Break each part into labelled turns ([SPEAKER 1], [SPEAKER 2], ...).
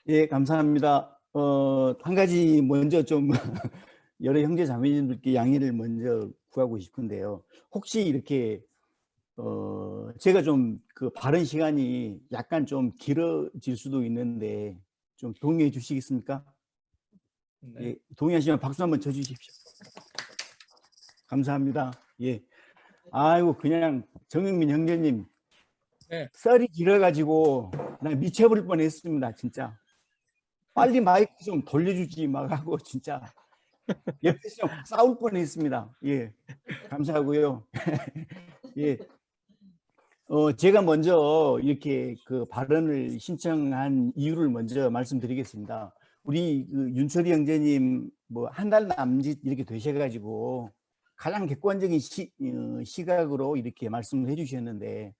[SPEAKER 1] 예, 감사합니다. 한 가지 먼저 좀 여러 형제 자매님들께 양해를 먼저 구하고 싶은데요. 혹시 이렇게 제가 좀 그 발언 시간이 약간 좀 길어질 수도 있는데 좀 동의해 주시겠습니까?
[SPEAKER 2] 네.
[SPEAKER 1] 예, 동의하시면 박수 한번 쳐주십시오. 감사합니다. 예. 아이고 그냥 정영민 형제님
[SPEAKER 2] 네.
[SPEAKER 1] 썰이 길어가지고 나 미쳐버릴 뻔했습니다. 진짜 빨리 마이크 좀 돌려주지 막 하고 진짜. 옆에서 좀 싸울 뻔했습니다. 예, 감사하고요. 예, 제가 먼저 이렇게 그 발언을 신청한 이유를 먼저 말씀드리겠습니다. 우리 그 윤철이 형제님 뭐 한 달 남짓 이렇게 되셔가지고 가장 객관적인 시각으로 이렇게 말씀을 해주셨는데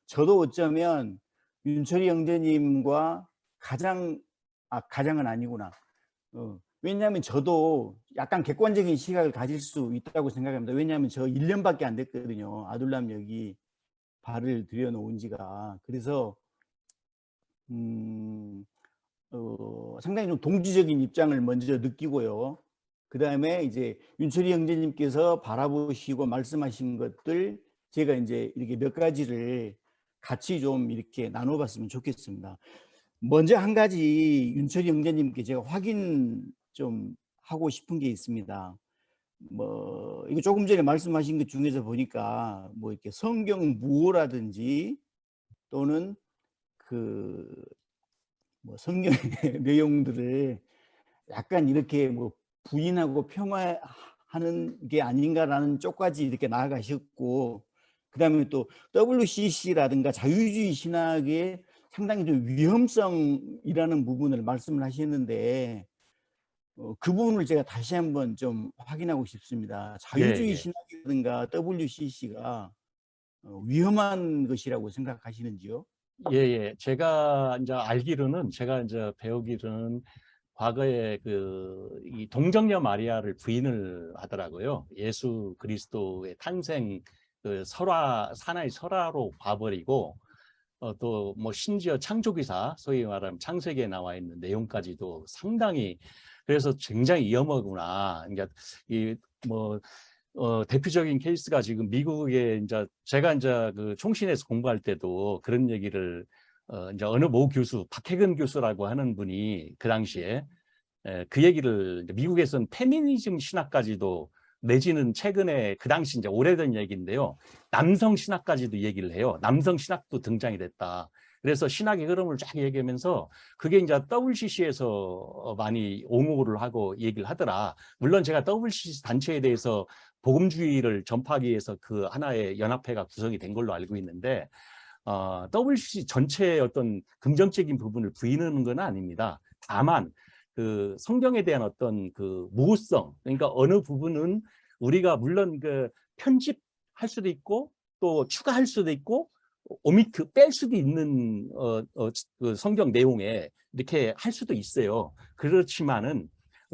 [SPEAKER 1] 저도 어쩌면 윤철이 형제님과 가장은 아니구나. 왜냐하면 저도 약간 객관적인 시각을 가질 수 있다고 생각합니다. 왜냐하면 저 1년밖에 안 됐거든요. 아둘람 여기 발을 들여놓은 지가. 그래서 상당히 좀 동지적인 입장을 먼저 느끼고요. 그 다음에 이제 윤철이 형제님께서 바라보시고 말씀하신 것들 제가 이제 이렇게 몇 가지를 같이 좀 이렇게 나눠봤으면 좋겠습니다. 먼저 한 가지 윤철이 형제님께 제가 확인 좀 하고 싶은 게 있습니다. 뭐 이거 조금 전에 말씀하신 것 중에서 보니까 뭐 이렇게 성경 무어라든지 또는 그 뭐 성경의 내용들을 약간 이렇게 뭐 부인하고 폄하하는 게 아닌가라는 쪽까지 이렇게 나아가셨고, 그 다음에 또 WCC라든가 자유주의 신학의 상당히 좀 위험성이라는 부분을 말씀을 하셨는데 그 부분을 제가 다시 한번 좀 확인하고 싶습니다.
[SPEAKER 2] 예,
[SPEAKER 1] 자유주의
[SPEAKER 2] 예.
[SPEAKER 1] 신학이라든가 WCC가 위험한 것이라고 생각하시는지요?
[SPEAKER 2] 예, 예. 제가 이제 알기로는, 제가 이제 배우기로는 과거에 이 동정녀 마리아를 부인을 하더라고요. 예수 그리스도의 탄생 사나이 설화로 봐버리고, 또 뭐 심지어 창조기사, 소위 말하면 창세기에 나와 있는 내용까지도 상당히, 그래서 굉장히 위험하구나. 그러니까 이뭐 대표적인 케이스가 지금 미국에 이제 제가 이제 그 총신에서 공부할 때도 그런 얘기를 이제 어느 모 교수, 박혜근 교수라고 하는 분이 그 당시에 그 얘기를 이제 미국에서는 페미니즘 신학까지도, 내지는 최근에 그 당시 이제 오래된 얘기인데요. 남성 신학까지도 얘기를 해요. 남성 신학도 등장이 됐다. 그래서 신학의 흐름을 쫙 얘기하면서 그게 이제 WCC에서 많이 옹호를 하고 얘기를 하더라. 물론 제가 WCC 단체에 대해서 복음주의를 전파하기 위해서 그 하나의 연합회가 구성이 된 걸로 알고 있는데 WCC 전체의 어떤 긍정적인 부분을 부인하는 건 아닙니다. 다만 그 성경에 대한 어떤 그 모호성, 그러니까 어느 부분은 우리가 물론 그 편집할 수도 있고 또 추가할 수도 있고 오미트 뺄 수도 있는 그 성경 내용에 이렇게 할 수도 있어요. 그렇지만은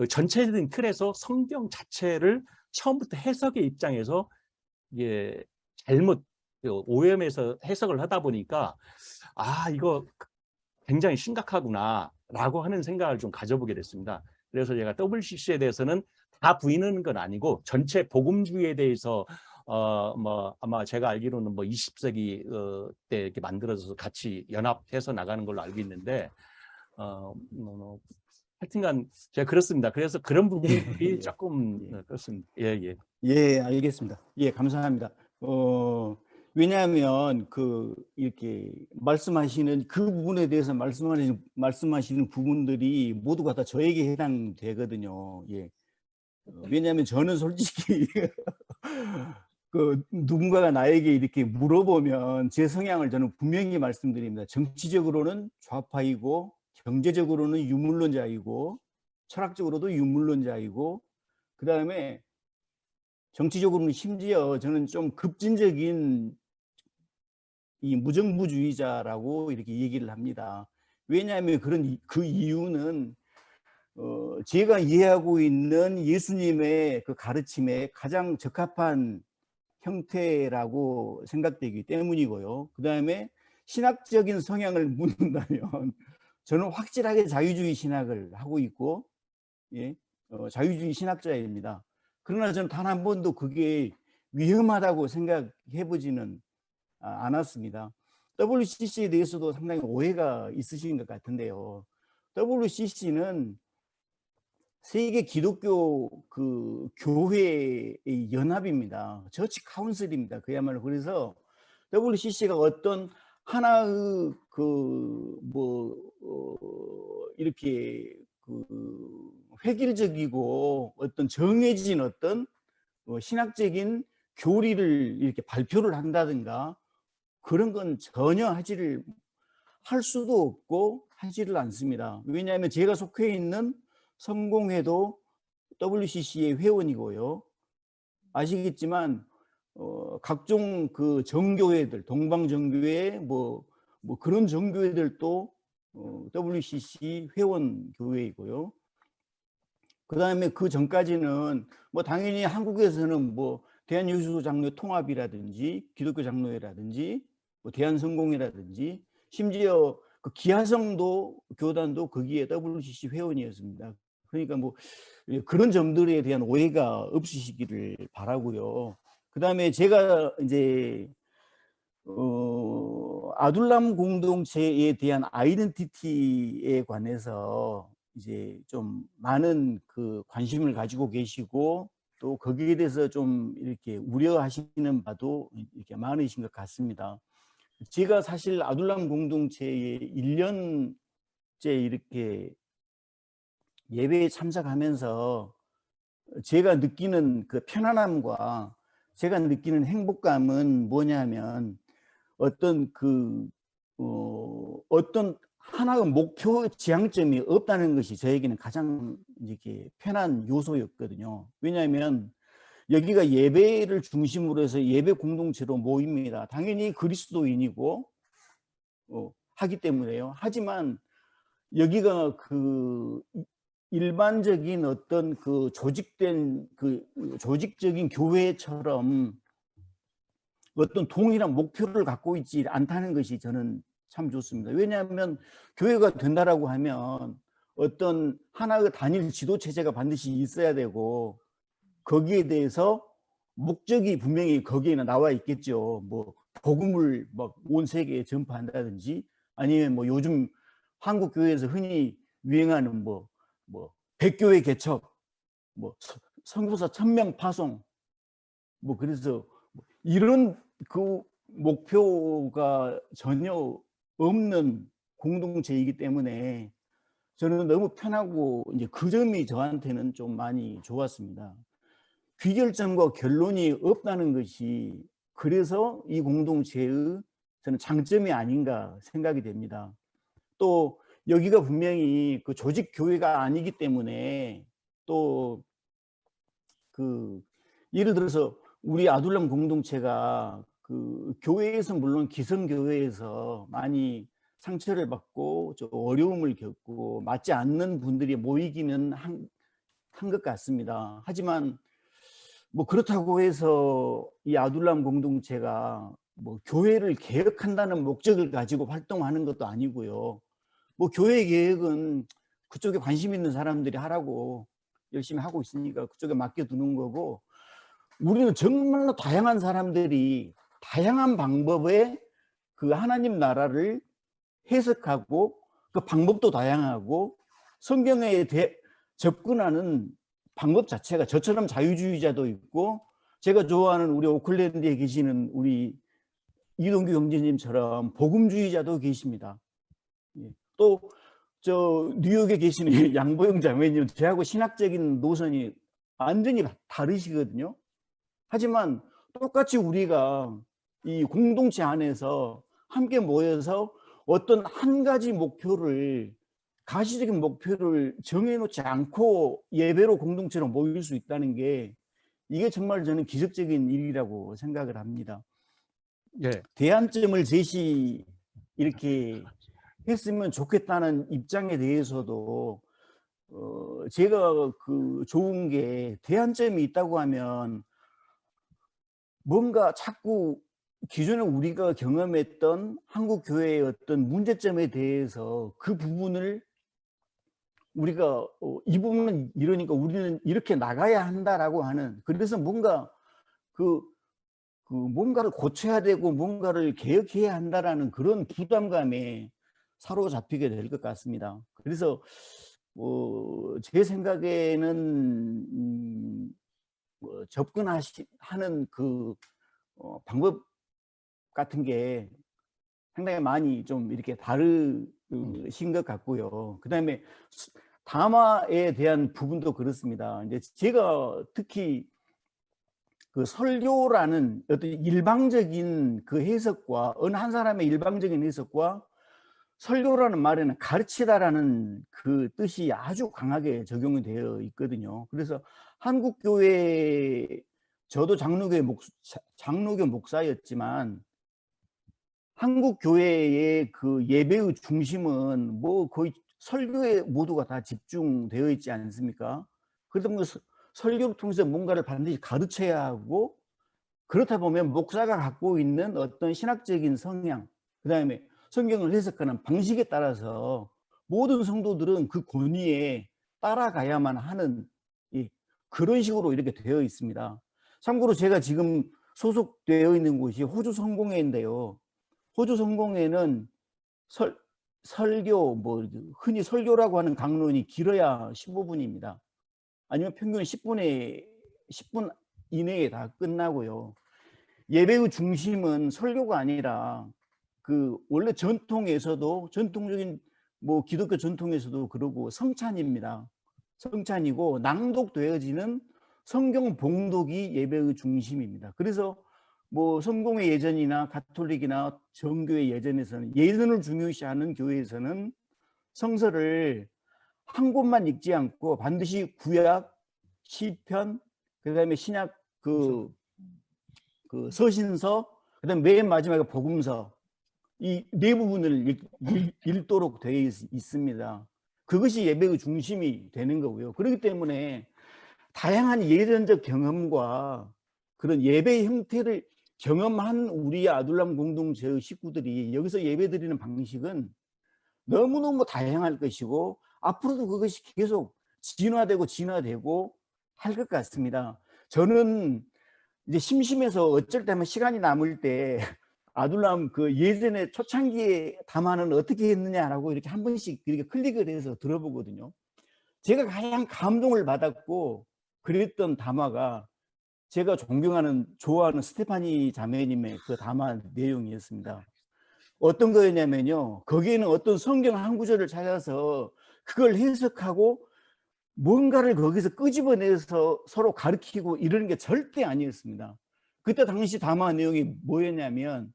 [SPEAKER 2] 전체적인 틀에서 성경 자체를 처음부터 해석의 입장에서 이게 잘못 오염해서 해석을 하다 보니까 이거 굉장히 심각하구나 라고 하는 생각을 좀 가져보게 됐습니다. 그래서 제가 WCC에 대해서는 다 부인하는 건 아니고 전체 복음주의에 대해서 뭐 아마 제가 알기로는 뭐 20세기 때 이렇게 만들어져서 같이 연합해서 나가는 걸로 알고 있는데 하여튼간 제가 그렇습니다. 그래서 그런 부분들이 조금 그렇습니다. 예, 예.
[SPEAKER 1] 예, 알겠습니다. 예, 감사합니다. 왜냐하면 이렇게 말씀하시는 그 부분에 대해서 말씀하시는 부분들이 모두가 다 저에게 해당되거든요. 예. 왜냐하면 저는 솔직히 누군가가 나에게 이렇게 물어보면 제 성향을 저는 분명히 말씀드립니다. 정치적으로는 좌파이고 경제적으로는 유물론자이고 철학적으로도 유물론자이고 그 다음에 정치적으로는 심지어 저는 좀 급진적인 이 무정부주의자라고 이렇게 얘기를 합니다. 왜냐하면 그 이유는 제가 이해하고 있는 예수님의 그 가르침에 가장 적합한 형태라고 생각되기 때문이고요. 그 다음에 신학적인 성향을 묻는다면 저는 확실하게 자유주의 신학을 하고 있고, 예, 자유주의 신학자입니다. 그러나 저는 단 한 번도 그게 위험하다고 생각해 보지는 않았습니다. WCC에 대해서도 상당히 오해가 있으신 것 같은데요. WCC는 세계 기독교 그 교회의 연합입니다. 처치 카운슬입니다. 그야말로. 그래서 WCC가 어떤 하나의 이렇게 획일적이고 어떤 정해진 어떤 신학적인 교리를 이렇게 발표를 한다든가 그런 건 전혀 할 수도 없고 하지를 않습니다. 왜냐하면 제가 속해 있는 성공회도 WCC의 회원이고요. 아시겠지만 각종 그 정교회들, 동방정교회 뭐 그런 정교회들도 WCC 회원 교회이고요. 그다음에 그 전까지는 뭐 당연히 한국에서는 뭐 대한예수교 장로 통합이라든지 기독교 장로회라든지 뭐 대한성공회라든지 심지어 그 기하성도 교단도 거기에 WCC 회원이었습니다. 그러니까 뭐 그런 점들에 대한 오해가 없으시기를 바라고요. 그다음에 제가 이제 아둘람 공동체에 대한 아이덴티티에 관해서 이제 좀 많은 그 관심을 가지고 계시고 또 거기에 대해서 좀 이렇게 우려하시는 바도 이렇게 많으신 것 같습니다. 제가 사실 아둘람 공동체에 1년째 이렇게 예배에 참석하면서 제가 느끼는 그 편안함과 제가 느끼는 행복감은 뭐냐면 어떤 어떤 하나의 목표 지향점이 없다는 것이 저에게는 가장 이렇게 편한 요소였거든요. 왜냐하면 여기가 예배를 중심으로 해서 예배 공동체로 모입니다. 당연히 그리스도인이고 하기 때문에요. 하지만 여기가 그 일반적인 어떤 그 조직적인 교회처럼 어떤 동일한 목표를 갖고 있지 않다는 것이 저는 참 좋습니다. 왜냐하면 교회가 된다라고 하면 어떤 하나의 단일 지도 체제가 반드시 있어야 되고 거기에 대해서 목적이 분명히 거기에는 나와 있겠죠. 뭐 복음을 막 온 세계에 전파한다든지 아니면 뭐 요즘 한국 교회에서 흔히 유행하는 뭐 백교회 개척, 뭐 선교사 1000명 파송, 뭐 그래서 이런 그 목표가 전혀 없는 공동체이기 때문에 저는 너무 편하고 이제 그 점이 저한테는 좀 많이 좋았습니다. 귀결점과 결론이 없다는 것이 그래서 이 공동체의 저는 장점이 아닌가 생각이 됩니다. 또 여기가 분명히 그 조직 교회가 아니기 때문에 또 그 예를 들어서 우리 아둘람 공동체가 그 교회에서 물론 기성교회에서 많이 상처를 받고 좀 어려움을 겪고 맞지 않는 분들이 모이기는 한 것 같습니다. 하지만 뭐 그렇다고 해서 이 아둘람 공동체가 뭐 교회를 개혁한다는 목적을 가지고 활동하는 것도 아니고요. 뭐 교회 개혁은 그쪽에 관심 있는 사람들이 하라고 열심히 하고 있으니까 그쪽에 맡겨두는 거고 우리는 정말로 다양한 사람들이 다양한 방법의 그 하나님 나라를 해석하고 그 방법도 다양하고 성경에 접근하는 방법 자체가 저처럼 자유주의자도 있고 제가 좋아하는 우리 오클랜드에 계시는 우리 이동규 형제님처럼 복음주의자도 계십니다. 또 저 뉴욕에 계시는 양보영 자매님 저하고 신학적인 노선이 완전히 다르시거든요. 하지만 똑같이 우리가 이 공동체 안에서 함께 모여서 어떤 한 가지 목표를 가시적인 목표를 정해놓지 않고 예배로 공동체로 모일 수 있다는 게 이게 정말 저는 기적적인 일이라고 생각을 합니다.
[SPEAKER 2] 예.
[SPEAKER 1] 대안점을 이렇게 했으면 좋겠다는 입장에 대해서도 제가 그 좋은 게 대안점이 있다고 하면 뭔가 자꾸 기존에 우리가 경험했던 한국 교회의 어떤 문제점에 대해서 그 부분을 우리가 이 부분은 이러니까 우리는 이렇게 나가야 한다라고 하는, 그래서 뭔가 그 뭔가를 고쳐야 되고 뭔가를 개혁해야 한다라는 그런 부담감에 사로잡히게 될 것 같습니다. 그래서 제 생각에는 접근하는 그 방법 같은 게 상당히 많이 좀 이렇게 다르신 것 같고요. 그다음에 담화에 대한 부분도 그렇습니다. 이제 제가 특히 그 설교라는 어떤 일방적인 그 해석과 어느 한 사람의 일방적인 해석과 설교라는 말에는 가르치다라는 그 뜻이 아주 강하게 적용이 되어 있거든요. 그래서 한국 교회, 저도 장로교 목사였지만 한국 교회의 그 예배의 중심은 뭐 거의 설교에 모두가 다 집중되어 있지 않습니까? 그러다 보면 설교를 통해서 뭔가를 반드시 가르쳐야 하고, 그렇다 보면 목사가 갖고 있는 어떤 신학적인 성향, 그다음에 성경을 해석하는 방식에 따라서 모든 성도들은 그 권위에 따라가야만 하는 그런 식으로 이렇게 되어 있습니다. 참고로 제가 지금 소속되어 있는 곳이 호주 성공회인데요. 호주 성공회는 설교, 뭐 흔히 설교라고 하는 강론이 길어야 15분입니다. 아니면 평균 10분 이내에 다 끝나고요. 예배의 중심은 설교가 아니라 그 원래 전통적인 뭐 기독교 전통에서도 그러고 성찬입니다. 성찬이고 낭독되어지는 성경 봉독이 예배의 중심입니다. 그래서 뭐 성공회 예전이나 가톨릭이나 정교회 예전에서는 예전을 중요시하는 교회에서는 성서를 한 곳만 읽지 않고 반드시 구약, 시편, 그다음에 신약 그 서신서, 그다음 맨 마지막에 복음서, 이 네 부분을 읽도록 되어 있습니다. 그것이 예배의 중심이 되는 거고요. 그렇기 때문에 다양한 예전적 경험과 그런 예배 형태를 경험한 우리 아둘람 공동체의 식구들이 여기서 예배드리는 방식은 너무너무 다양할 것이고 앞으로도 그것이 계속 진화되고 할 것 같습니다. 저는 이제 심심해서 어쩔 때면 시간이 남을 때 아둘람 그 예전에 초창기에 담화는 어떻게 했느냐라고 이렇게 한 번씩 이렇게 클릭을 해서 들어보거든요. 제가 가장 감동을 받았고 그랬던 담화가 제가 좋아하는 스테파니 자매님의 그 담화 내용이었습니다. 어떤 거였냐면요, 거기에는 어떤 성경 한 구절을 찾아서 그걸 해석하고 뭔가를 거기서 끄집어내서 서로 가르치고 이러는 게 절대 아니었습니다. 그때 당시 담화 내용이 뭐였냐면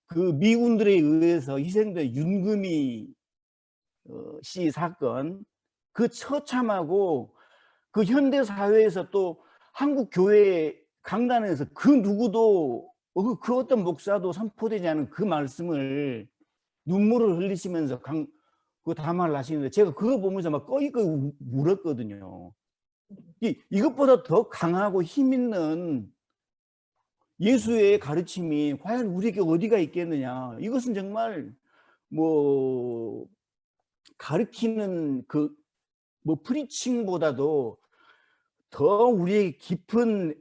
[SPEAKER 1] 그 미군들에 의해서 희생된 윤금이 씨 사건, 그 처참하고 그 현대 사회에서 또 한국 교회 강단에서 그 누구도 그 어떤 목사도 선포되지 않은 그 말씀을 눈물을 흘리시면서 그 담화를 하시는데 제가 그거 보면서 막 꺼이꺼이 울었거든요. 이것보다 더 강하고 힘 있는 예수의 가르침이 과연 우리에게 어디가 있겠느냐. 이것은 정말 뭐 가르치는 그 뭐 프리칭보다도 더 우리에게 깊은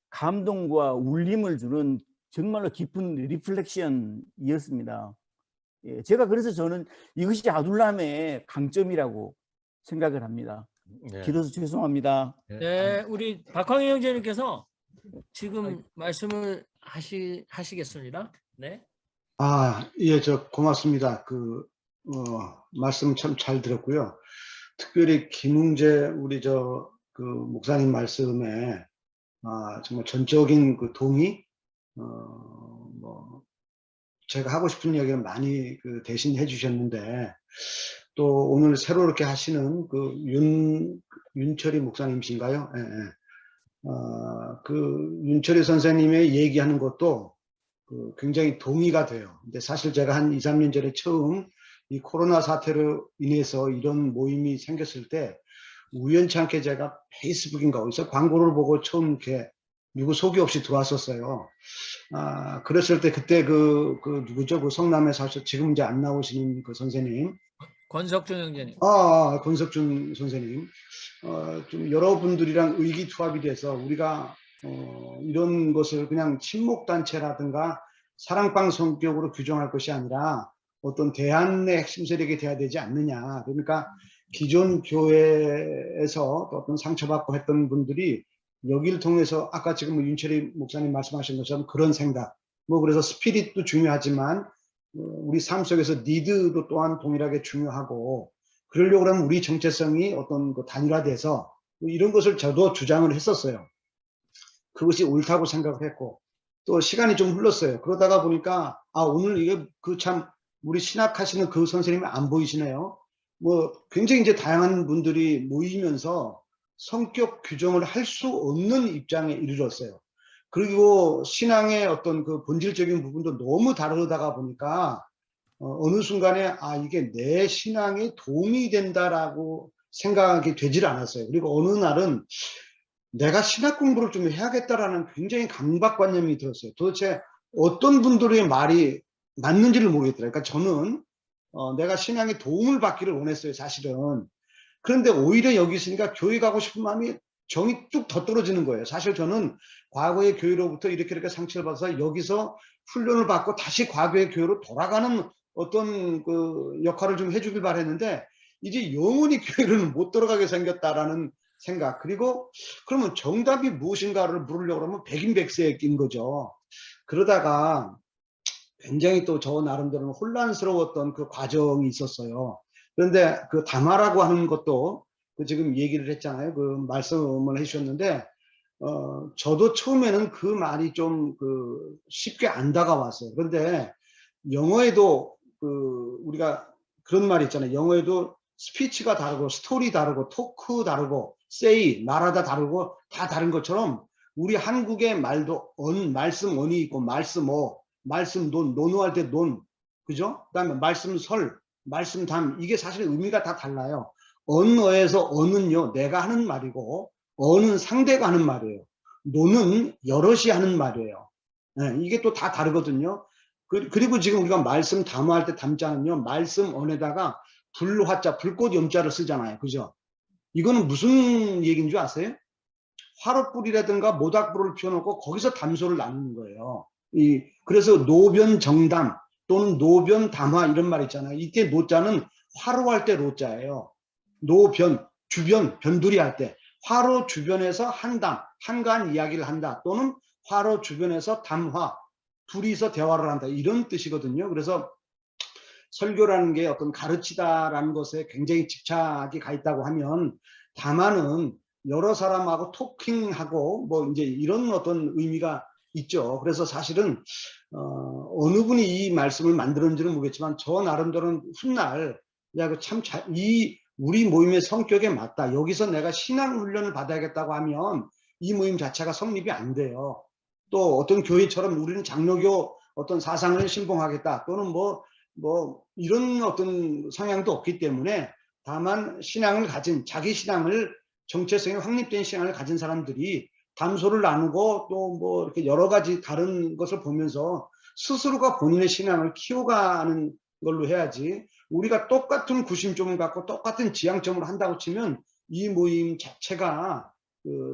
[SPEAKER 1] 감동과 울림을 주는 정말로 깊은 리플렉션이었습니다. 예, 제가 그래서 저는 이것이 아둘람의 강점이라고 생각을 합니다.
[SPEAKER 2] 네.
[SPEAKER 1] 길어서 죄송합니다.
[SPEAKER 3] 네, 우리 박광희 형제님께서 지금 말씀을 하시겠습니다. 네.
[SPEAKER 4] 예, 고맙습니다. 말씀 참 잘 들었고요. 특별히 김웅재 우리 그 목사님 말씀에 정말 전적인 그 동의, 뭐 제가 하고 싶은 이야기를 많이 대신 해주셨는데, 또 오늘 새로 이렇게 하시는 그 윤철이 목사님이신가요? 예, 예. 그 윤철이 선생님의 얘기하는 것도 굉장히 동의가 돼요. 근데 사실 제가 한 2, 3년 전에 처음 이 코로나 사태로 인해서 이런 모임이 생겼을 때 우연치 않게 제가 페이스북인가 어디서 광고를 보고 처음 이렇게 누구 소개 없이 들어왔었어요. 그랬을 때 그때 누구죠? 그 성남에 사셔 지금 이제 안 나오시는 그 선생님.
[SPEAKER 3] 권석준 형제님.
[SPEAKER 4] 권석준 선생님. 좀 여러분들이랑 의기투합이 돼서 우리가 이런 것을 그냥 친목단체라든가 사랑방 성격으로 규정할 것이 아니라 어떤 대안의 핵심 세력이 돼야 되지 않느냐. 그러니까 기존 교회에서 또 어떤 상처받고 했던 분들이 여기를 통해서 아까 지금 윤철희 목사님 말씀하신 것처럼 그런 생각, 그래서 스피릿도 중요하지만 우리 삶 속에서 니드도 또한 동일하게 중요하고, 그러려고 하면 우리 정체성이 어떤 그 단일화돼서 이런 것을 저도 주장을 했었어요. 그것이 옳다고 생각을 했고, 또 시간이 좀 흘렀어요. 그러다가 보니까 오늘 이게 참 우리 신학하시는 그 선생님이 안 보이시네요. 굉장히 이제 다양한 분들이 모이면서 성격 규정을 할 수 없는 입장에 이르렀어요. 그리고 신앙의 어떤 그 본질적인 부분도 너무 다르다가 보니까 어느 순간에 이게 내 신앙에 도움이 된다라고 생각이 되질 않았어요. 그리고 어느 날은 내가 신학 공부를 좀 해야겠다라는 굉장히 강박관념이 들었어요. 도대체 어떤 분들의 말이 맞는지를 모르겠더라고요. 그러니까 저는 내가 신앙에 도움을 받기를 원했어요, 사실은. 그런데 오히려 여기 있으니까 교회 가고 싶은 마음이 정이 뚝 더 떨어지는 거예요. 사실 저는 과거의 교회로부터 이렇게 상처를 받아서 여기서 훈련을 받고 다시 과거의 교회로 돌아가는 어떤 그 역할을 좀 해주길 바랬는데, 이제 영원히 교회를 못 들어가게 생겼다라는 생각. 그리고 그러면 정답이 무엇인가를 물으려고 하면 백인백색인 거죠. 그러다가 굉장히 또 저 나름대로는 혼란스러웠던 그 과정이 있었어요. 그런데 그 담화라고 하는 것도 지금 얘기를 했잖아요. 그 말씀을 해주셨는데, 저도 처음에는 그 말이 좀 쉽게 안 다가왔어요. 그런데 영어에도 우리가 그런 말이 있잖아요. 영어에도 스피치가 다르고 스토리 다르고 토크 다르고 세이 말하다 다르고 다 다른 것처럼 우리 한국의 말도 말씀 언이 있고 말씀 말씀 논할 때 논, 그죠? 그다음에 말씀 설, 말씀 담, 이게 사실 의미가 다 달라요. 언어에서 언은요 내가 하는 말이고, 언은 상대가 하는 말이에요. 논은 여럿이 하는 말이에요. 네, 이게 또 다 다르거든요. 그리고 지금 우리가 말씀 담화할 때 담자는요, 말씀 언에다가 불화자, 불꽃 염자를 쓰잖아요. 그죠? 이거는 무슨 얘기인 줄 아세요? 화롯불이라든가 모닥불을 피워놓고 거기서 담소를 나누는 거예요. 그래서 노변정담 또는 노변담화 이런 말 있잖아요. 이때 노자는 화로할 때 로자예요. 노변, 주변, 변두리 할 때 화로 주변에서 한담, 한가한 이야기를 한다, 또는 화로 주변에서 담화, 둘이서 대화를 한다, 이런 뜻이거든요. 그래서 설교라는 게 어떤 가르치다라는 것에 굉장히 집착이 가 있다고 하면, 담화는 여러 사람하고 토킹하고 이제 이런 어떤 의미가 있죠. 그래서 사실은 어느 분이 이 말씀을 만들었는지는 모르겠지만 저 나름대로는 훗날 우리 모임의 성격에 맞다, 여기서 내가 신앙 훈련을 받아야겠다고 하면 이 모임 자체가 성립이 안 돼요. 또 어떤 교회처럼 우리는 장로교 어떤 사상을 신봉하겠다 또는 이런 어떤 성향도 없기 때문에, 다만 신앙을 가진, 자기 신앙을, 정체성이 확립된 신앙을 가진 사람들이 담소를 나누고 또 이렇게 여러 가지 다른 것을 보면서 스스로가 본인의 신앙을 키워가는 걸로 해야지, 우리가 똑같은 구심점을 갖고 똑같은 지향점을 한다고 치면 이 모임 자체가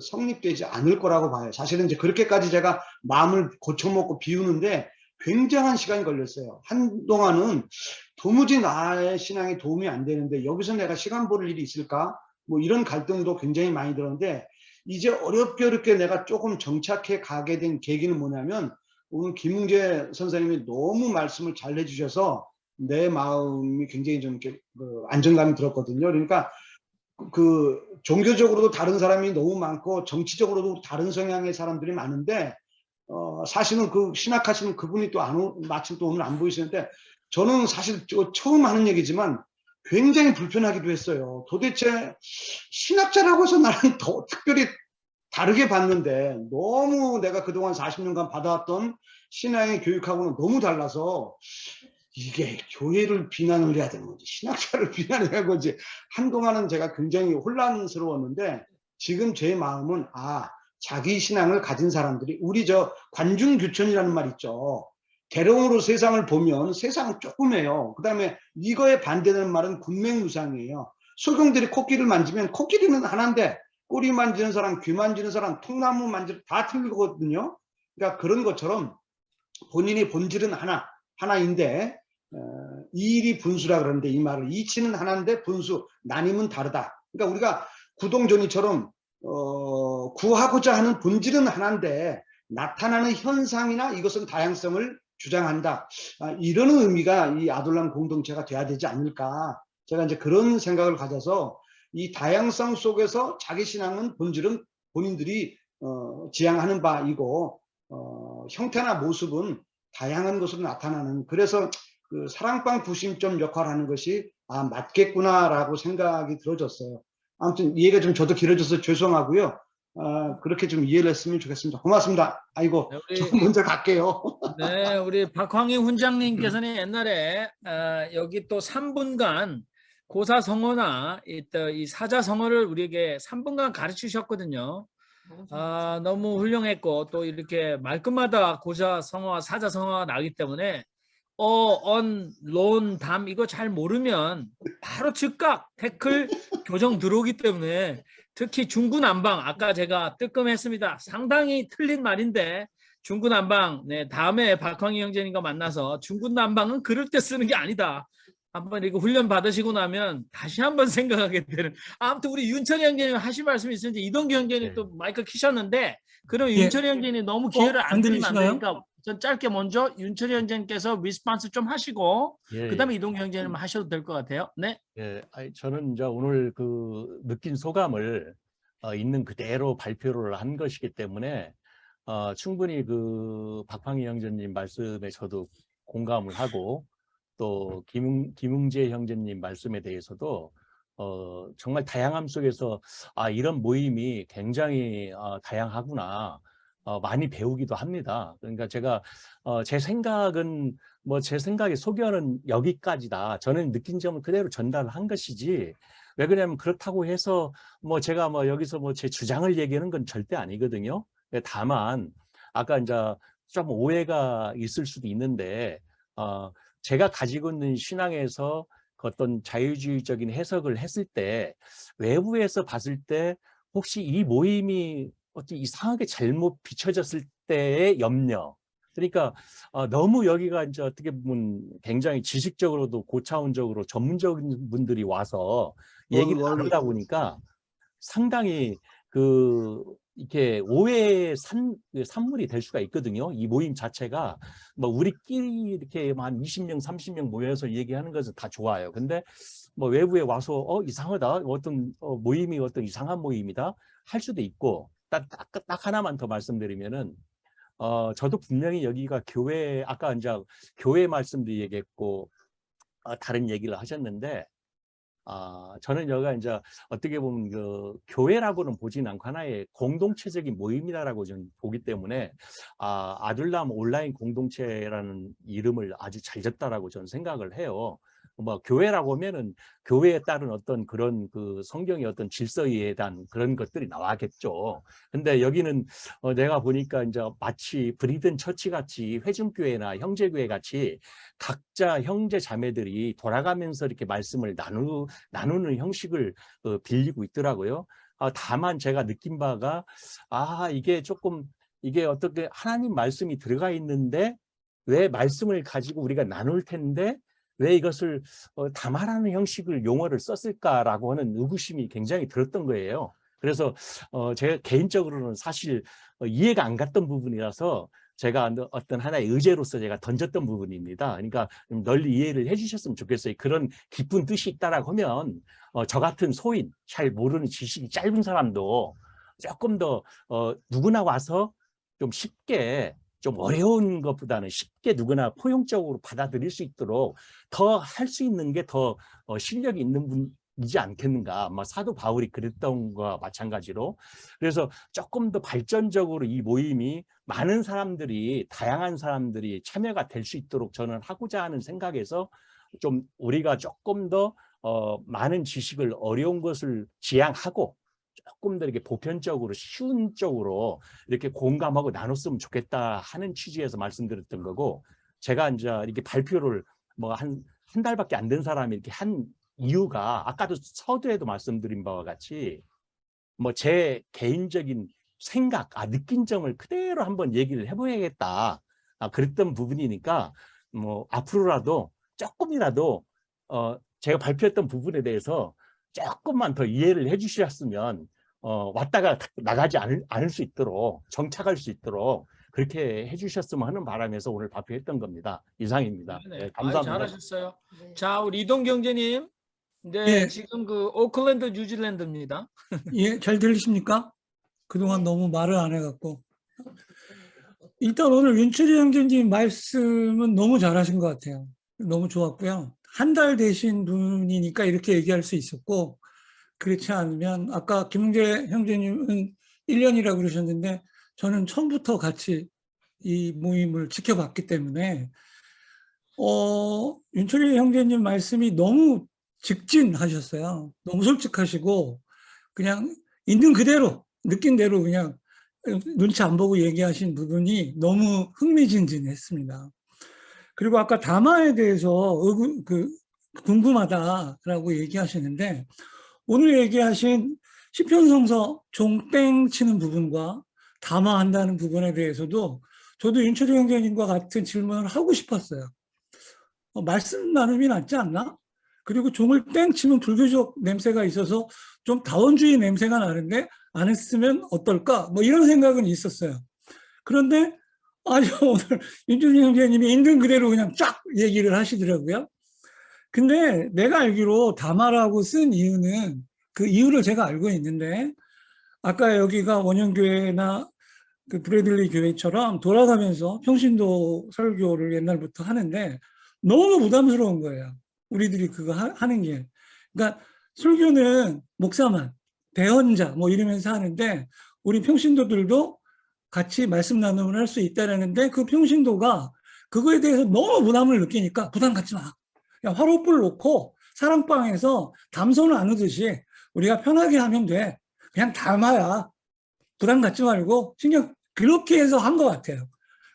[SPEAKER 4] 성립되지 않을 거라고 봐요. 사실은 이제 그렇게까지 제가 마음을 고쳐먹고 비우는데 굉장한 시간이 걸렸어요. 한동안은 도무지 나의 신앙에 도움이 안 되는데 여기서 내가 시간 벌을 일이 있을까? 이런 갈등도 굉장히 많이 들었는데, 이제 어렵게 내가 조금 정착해 가게 된 계기는 뭐냐면, 오늘 김웅재 선생님이 너무 말씀을 잘 해주셔서 내 마음이 굉장히 좀 이렇게 안정감이 들었거든요. 그러니까 종교적으로도 다른 사람이 너무 많고 정치적으로도 다른 성향의 사람들이 많은데, 사실은 신학하시는 그분이 또 마침 또 오늘 안 보이시는데, 저는 사실 처음 하는 얘기지만 굉장히 불편하기도 했어요. 도대체 신학자라고 해서 나는 더 특별히 다르게 봤는데, 너무 내가 그동안 40년간 받아왔던 신앙의 교육하고는 너무 달라서 이게 교회를 비난을 해야 되는 건지 신학자를 비난해야 되는 건지 한동안은 제가 굉장히 혼란스러웠는데, 지금 제 마음은 자기 신앙을 가진 사람들이 우리 저 관중규천이라는 말 있죠. 대롱으로 세상을 보면 세상은 조그매요. 그 다음에 이거에 반대되는 말은 군맹무상이에요. 소경들이 코끼리를 만지면 코끼리는 하나인데 꼬리 만지는 사람, 귀 만지는 사람, 통나무 만지는 다 틀리거든요. 그러니까 그런 것처럼 본인의 본질은 하나인데 이일이 분수라 그러는데 이 말을 이치는 하나인데 분수, 나님은 다르다. 그러니까 우리가 구동전이처럼 구하고자 하는 본질은 하나인데 나타나는 현상이나 이것은 다양성을 주장한다. 이런 의미가 이 아둘람 공동체가 돼야 되지 않을까. 제가 이제 그런 생각을 가져서 이 다양성 속에서 자기 신앙은 본질은 본인들이 지향하는 바이고 형태나 모습은 다양한 것으로 나타나는, 그래서 그 사랑방 구심점 역할을 하는 것이 맞겠구나라고 생각이 들어졌어요. 아무튼 이해가 좀 저도 길어져서 죄송하고요. 그렇게 좀 이해를 했으면 좋겠습니다. 고맙습니다. 아이고,
[SPEAKER 3] 네,
[SPEAKER 4] 저 먼저 갈게요.
[SPEAKER 3] 네, 우리 박황희 훈장님께서는 옛날에 여기 또 3분간 고사성어나 이 사자성어를 우리에게 3분간 가르치셨거든요. 너무 훌륭했고 또 이렇게 말끝마다 고사성어와 사자성어가 나오기 때문에 언, 론, 담 이거 잘 모르면 바로 즉각 태클 교정 들어오기 때문에 특히 중구난방 아까 제가 뜨끔했습니다. 상당히 틀린 말인데 중구난방, 네, 다음에 박황희 형제님과 만나서 중구난방은 그럴 때 쓰는 게 아니다. 한번 이거 훈련 받으시고 나면 다시 한번 생각하게 되는. 아무튼 우리 윤철이 형제님 하실 말씀이 있으니까 이동규 형제님
[SPEAKER 2] 네.
[SPEAKER 3] 또 마이크 키셨는데 그럼
[SPEAKER 5] 예.
[SPEAKER 3] 윤철이 형제님 너무 기회를 안 드리면 안
[SPEAKER 5] 들리시나요?
[SPEAKER 3] 되니까 전 짧게 먼저 윤철이 형제님께서 리스폰스 좀 하시고
[SPEAKER 2] 예,
[SPEAKER 3] 그다음에 이동규 형제님 하셔도 될 것 같아요. 네.
[SPEAKER 2] 예, 저는 이제 오늘 그 느낀 소감을 있는 그대로 발표를 한 것이기 때문에 충분히 그 박황희 형제님 말씀에 저도 공감을 하고 또 김웅재 형제님 말씀에 대해서도 정말 다양함 속에서 이런 모임이 굉장히 다양하구나. 많이 배우기도 합니다. 그러니까 제가 제 생각은 제 생각의 소견은 여기까지다. 저는 느낀 점을 그대로 전달을 한 것이지. 왜 그러냐면 그렇다고 해서 제가 여기서 제 주장을 얘기하는 건 절대 아니거든요. 다만 아까 이제 좀 오해가 있을 수도 있는데 제가 가지고 있는 신앙에서 어떤 자유주의적인 해석을 했을 때 외부에서 봤을 때 혹시 이 모임이 어떤 이상하게 잘못 비춰졌을 때의 염려. 그러니까 너무 여기가 이제 어떻게 보면 굉장히 지식적으로도 고차원적으로 전문적인 분들이 와서 얘기를 나누다 보니까 상당히 이렇게 오해의 산물이 될 수가 있거든요. 이 모임 자체가 우리끼리 이렇게 한 20명, 30명 모여서 얘기하는 것은 다 좋아요. 근데 외부에 와서 이상하다. 어떤 모임이 어떤 이상한 모임이다 할 수도 있고 딱 하나만 더 말씀드리면은 저도 분명히 여기가 교회 아까 이제 교회 말씀도 얘기했고 다른 얘기를 하셨는데 저는 여기가 이제 어떻게 보면 그 교회라고는 보진 않고 하나의 공동체적인 모임이다라고 저는 보기 때문에 아둘람 온라인 공동체라는 이름을 아주 잘 졌다라고 저는 생각을 해요. 교회라고 하면은 교회에 따른 어떤 그런 그 성경의 어떤 질서에 대한 그런 것들이 나와겠죠. 근데 여기는 내가 보니까 이제 마치 브리든 처치 같이 회중교회나 형제교회 같이 각자 형제 자매들이 돌아가면서 이렇게 말씀을 나누는 형식을 빌리고 있더라고요. 다만 제가 느낀 바가 이게 조금 이게 어떻게 하나님 말씀이 들어가 있는데 왜 말씀을 가지고 우리가 나눌 텐데 왜 이것을 담아라는 형식을 용어를 썼을까라고 하는 의구심이 굉장히 들었던 거예요. 그래서 제가 개인적으로는 사실 이해가 안 갔던 부분이라서 제가 어떤 하나의 의제로서 제가 던졌던 부분입니다. 그러니까 널리 이해를 해주셨으면 좋겠어요. 그런 깊은 뜻이 있다라고 하면 저 같은 소인, 잘 모르는 지식이 짧은 사람도 조금 더 누구나 와서 좀 쉽게 좀 어려운 것보다는 쉽게 누구나 포용적으로 받아들일 수 있도록 더 할 수 있는 게 더 실력이 있는 분이지 않겠는가. 사도 바울이 그랬던 것과 마찬가지로. 그래서 조금 더 발전적으로 이 모임이 많은 사람들이 다양한 사람들이 참여가 될 수 있도록 저는 하고자 하는 생각에서 좀 우리가 조금 더 많은 지식을 어려운 것을 지향하고 조금 더 이렇게 보편적으로 쉬운 쪽으로 이렇게 공감하고 나눴으면 좋겠다 하는 취지에서 말씀드렸던 거고, 제가 이제 이렇게 발표를 뭐 한 달밖에 안 된 사람이 이렇게 한 이유가 아까도 서두에도 말씀드린 바와 같이 뭐 제 개인적인 생각, 느낀 점을 그대로 한번 얘기를 해봐야겠다. 그랬던 부분이니까 뭐 앞으로라도 조금이라도 제가 발표했던 부분에 대해서 조금만 더 이해를 해주셨으면 왔다가 나가지 않을 수 있도록, 정착할 수 있도록 그렇게 해주셨으면 하는 바람에서 오늘 발표했던 겁니다. 이상입니다.
[SPEAKER 3] 네,
[SPEAKER 2] 네, 감사합니다.
[SPEAKER 3] 잘하셨어요.
[SPEAKER 5] 네.
[SPEAKER 3] 자, 우리 이동 경제님. 네,
[SPEAKER 6] 예.
[SPEAKER 3] 지금 그 오클랜드 뉴질랜드입니다.
[SPEAKER 6] 예, 잘 들리십니까? 그동안 너무 말을 안 해갖고. 일단 오늘 윤철희 형제님 말씀은 너무 잘하신 것 같아요. 너무 좋았고요. 한 달 되신 분이니까 이렇게 얘기할 수 있었고, 그렇지 않으면 아까 김웅재 형제님은 1년이라고 그러셨는데 저는 처음부터 같이 이 모임을 지켜봤기 때문에 윤철희 형제님 말씀이 너무 직진하셨어요. 너무 솔직하시고 그냥 있는 그대로 느낀 대로 그냥 눈치 안 보고 얘기하신 부분이 너무 흥미진진했습니다. 그리고 아까 담화에 대해서 궁금하다라고 얘기하시는데 오늘 얘기하신 시편성서 종땡 치는 부분과 담화한다는 부분에 대해서도 저도 윤철희 형제님과 같은 질문을 하고 싶었어요. 말씀 나눔이 낫지 않나? 그리고 종을 땡 치면 불교적 냄새가 있어서 좀 다원주의 냄새가 나는데 안 했으면 어떨까? 뭐 이런 생각은 있었어요. 그런데 오늘 윤철희 형제님이 있는 그대로 그냥 쫙 얘기를 하시더라고요. 근데 내가 알기로 담화라고 쓴 이유는 그 이유를 제가 알고 있는데 아까 여기가 원형교회나 그 브래들리 교회처럼 돌아가면서 평신도 설교를 옛날부터 하는데 너무 부담스러운 거예요. 우리들이 그거 하는 게. 그러니까 설교는 목사만, 대언자 뭐 이러면서 하는데 우리 평신도들도 같이 말씀 나눔을 할 수 있다라는데 그 평신도가 그거에 대해서 너무 부담을 느끼니까 부담 갖지 마. 그냥 화롯불 놓고 사랑방에서 담소 나누듯이 우리가 편하게 하면 돼. 그냥 담아야. 부담 갖지 말고 신경 그렇게 해서 한 것 같아요.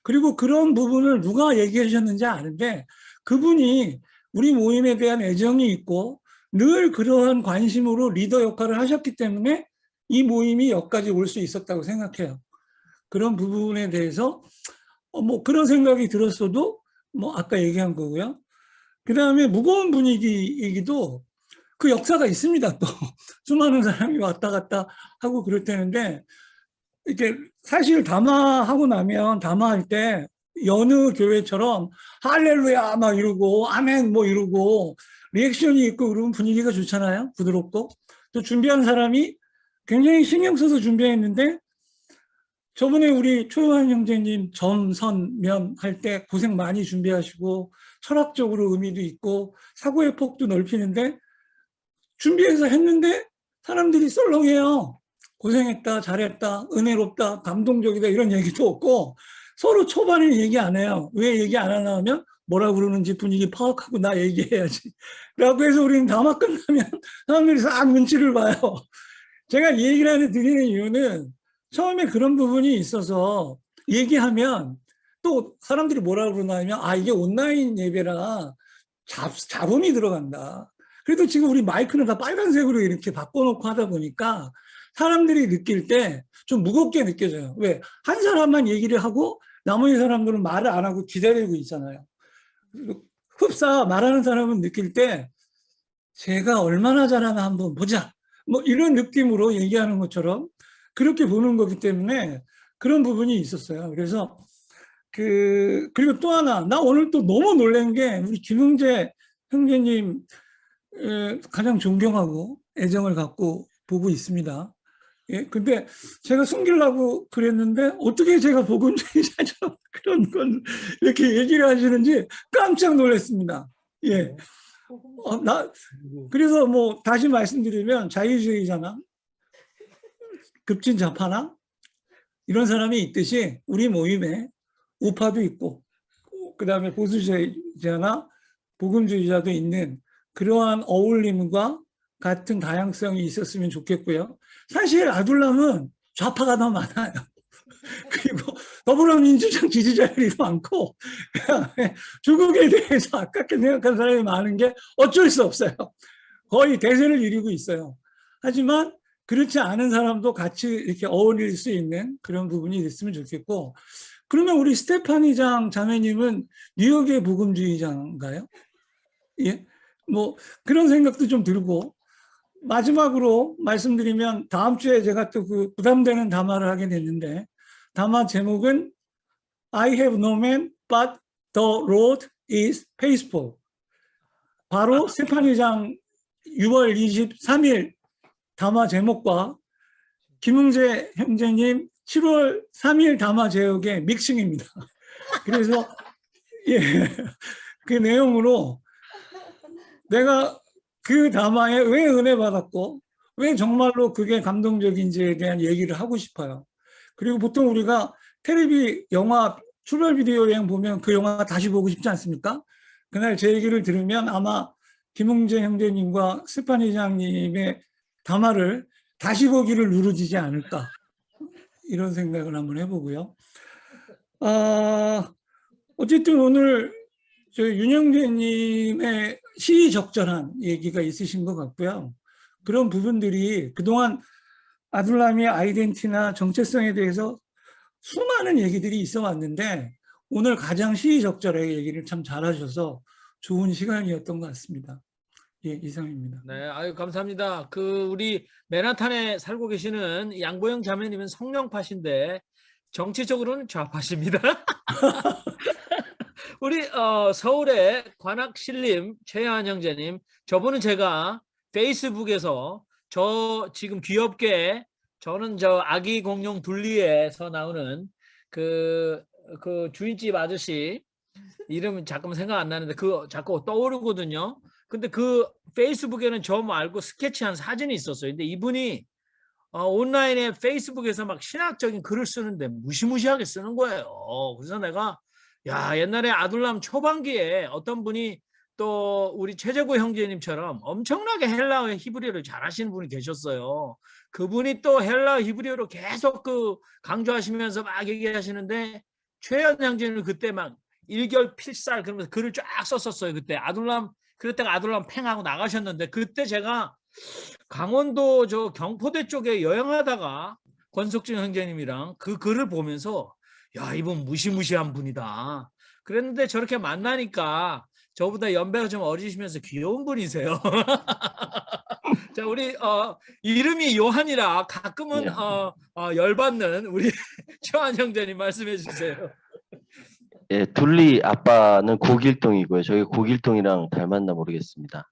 [SPEAKER 6] 그리고 그런 부분을 누가 얘기해 주셨는지 아는데 그분이 우리 모임에 대한 애정이 있고 늘 그러한 관심으로 리더 역할을 하셨기 때문에 이 모임이 여기까지 올 수 있었다고 생각해요. 그런 부분에 대해서 뭐 그런 생각이 들었어도 뭐 아까 얘기한 거고요. 그 다음에 무거운 분위기이기도 그 역사가 있습니다. 또 수많은 사람이 왔다 갔다 하고 그럴 때인데 이렇게 사실 담화하고 나면 담화할 때 여느 교회처럼 할렐루야 막 이러고 아멘 뭐 이러고 리액션이 있고 그러면 분위기가 좋잖아요. 부드럽고 또 준비한 사람이 굉장히 신경 써서 준비했는데 저번에 우리 초요한 형제님 점선면 할 때 고생 많이 준비하시고 철학적으로 의미도 있고 사고의 폭도 넓히는데 준비해서 했는데 사람들이 썰렁해요. 고생했다, 잘했다, 은혜롭다, 감동적이다 이런 얘기도 없고 서로 초반에 얘기 안 해요. 왜 얘기 안 하나 하면 뭐라 그러는지 분위기 파악하고 나 얘기해야지. 라고 해서 우리는 담화 끝나면 사람들이 싹 눈치를 봐요. 제가 이 얘기를 드리는 이유는 처음에 그런 부분이 있어서 얘기하면 또 사람들이 뭐라 그러나 하면 이게 온라인 예배라 잡음이 들어간다. 그래도 지금 우리 마이크는 다 빨간색으로 이렇게 바꿔놓고 하다 보니까 사람들이 느낄 때 좀 무겁게 느껴져요. 왜? 한 사람만 얘기를 하고 나머지 사람들은 말을 안 하고 기다리고 있잖아요. 흡사 말하는 사람은 느낄 때 제가 얼마나 잘하나 한번 보자. 뭐 이런 느낌으로 얘기하는 것처럼 그렇게 보는 거기 때문에 그런 부분이 있었어요. 그래서 그리고 또 하나, 나 오늘 또 너무 놀란 게 우리 김웅재 형제님 가장 존경하고 애정을 갖고 보고 있습니다. 예, 근데 제가 숨기려고 그랬는데 어떻게 제가 복음주의자처럼 그런 건 이렇게 얘기를 하시는지 깜짝 놀랐습니다. 예. 그래서 뭐 다시 말씀드리면 자유주의자나 급진자파나 이런 사람이 있듯이 우리 모임에 우파도 있고 그 다음에 보수주의자나 복음주의자도 있는 그러한 어울림과 같은 다양성이 있었으면 좋겠고요. 사실 아둘람은 좌파가 더 많아요. 그리고 더불어민주당 지지자들이 많고 조국에 대해서 아깝게 생각하는 사람이 많은 게 어쩔 수 없어요. 거의 대세를 이루고 있어요. 하지만 그렇지 않은 사람도 같이 이렇게 어울릴 수 있는 그런 부분이 있으면 좋겠고, 그러면 우리 스테파니장 자매님은 뉴욕의 복음주의자인가요? 예, 뭐 그런 생각도 좀 들고, 마지막으로 말씀드리면 다음 주에 제가 또 그 부담되는 담화를 하게 됐는데, 담화 제목은 I have no man but the road is peaceful. 바로 스테파니장 6월 23일 담화 제목과 김웅재 형제님 7월 3일 담화 제목의 믹싱입니다. 그래서 예, 그 내용으로 내가 그 담화에 왜 은혜 받았고 왜 정말로 그게 감동적인지에 대한 얘기를 하고 싶어요. 그리고 보통 우리가 텔레비 영화 출발 비디오 여행 보면 그 영화 다시 보고 싶지 않습니까? 그날 제 얘기를 들으면 아마 김웅재 형제님과 스파니장님의 담화를 다시 보기를 누르지지 않을까, 이런 생각을 한번 해보고요. 어쨌든 오늘 저 윤영재님의 시의적절한 얘기가 있으신 것 같고요. 그런 부분들이 그동안 아둘람의 아이덴티나 정체성에 대해서 수많은 얘기들이 있어 왔는데 오늘 가장 시의적절하게 얘기를 참 잘하셔서 좋은 시간이었던 것 같습니다. 예, 이상입니다.
[SPEAKER 3] 네, 아유, 감사합니다. 우리 맨하탄에 살고 계시는 양보영 자매님은 성령파신데 정치적으로는 좌파십니다. 우리 서울의 관악신림 최여한 형제님, 저분은 제가 페이스북에서 지금 귀엽게 저는 아기 공룡 둘리에서 나오는 그 주인집 아저씨 이름은 잠깐 생각 안 나는데 자꾸 떠오르거든요. 근데 그 페이스북에는 저 말고 스케치한 사진이 있었어요. 근데 이분이 온라인에 페이스북에서 막 신학적인 글을 쓰는데 무시무시하게 쓰는 거예요. 그래서 내가 옛날에 아둘람 초반기에 어떤 분이 또 우리 최재구 형제님처럼 엄청나게 헬라어 히브리어를 잘하시는 분이 계셨어요. 그분이 또 헬라어 히브리어로 계속 강조하시면서 막 얘기하시는데 최연 형제는 그때 막 일결필살 그러면서 글을 쫙 썼었어요. 그때 그랬다가 아둘람 팽하고 나가셨는데, 그때 제가 강원도 경포대 쪽에 여행하다가 권석준 형제님이랑 그 글을 보면서 이분 무시무시한 분이다 그랬는데, 저렇게 만나니까 저보다 연배가 좀 어리시면서 귀여운 분이세요. 자, 우리 이름이 요한이라 가끔은 열받는 우리 최한 형제님 말씀해 주세요.
[SPEAKER 5] 예, 둘리 아빠는 고길동이고요. 저희 고길동이랑 닮았나 모르겠습니다.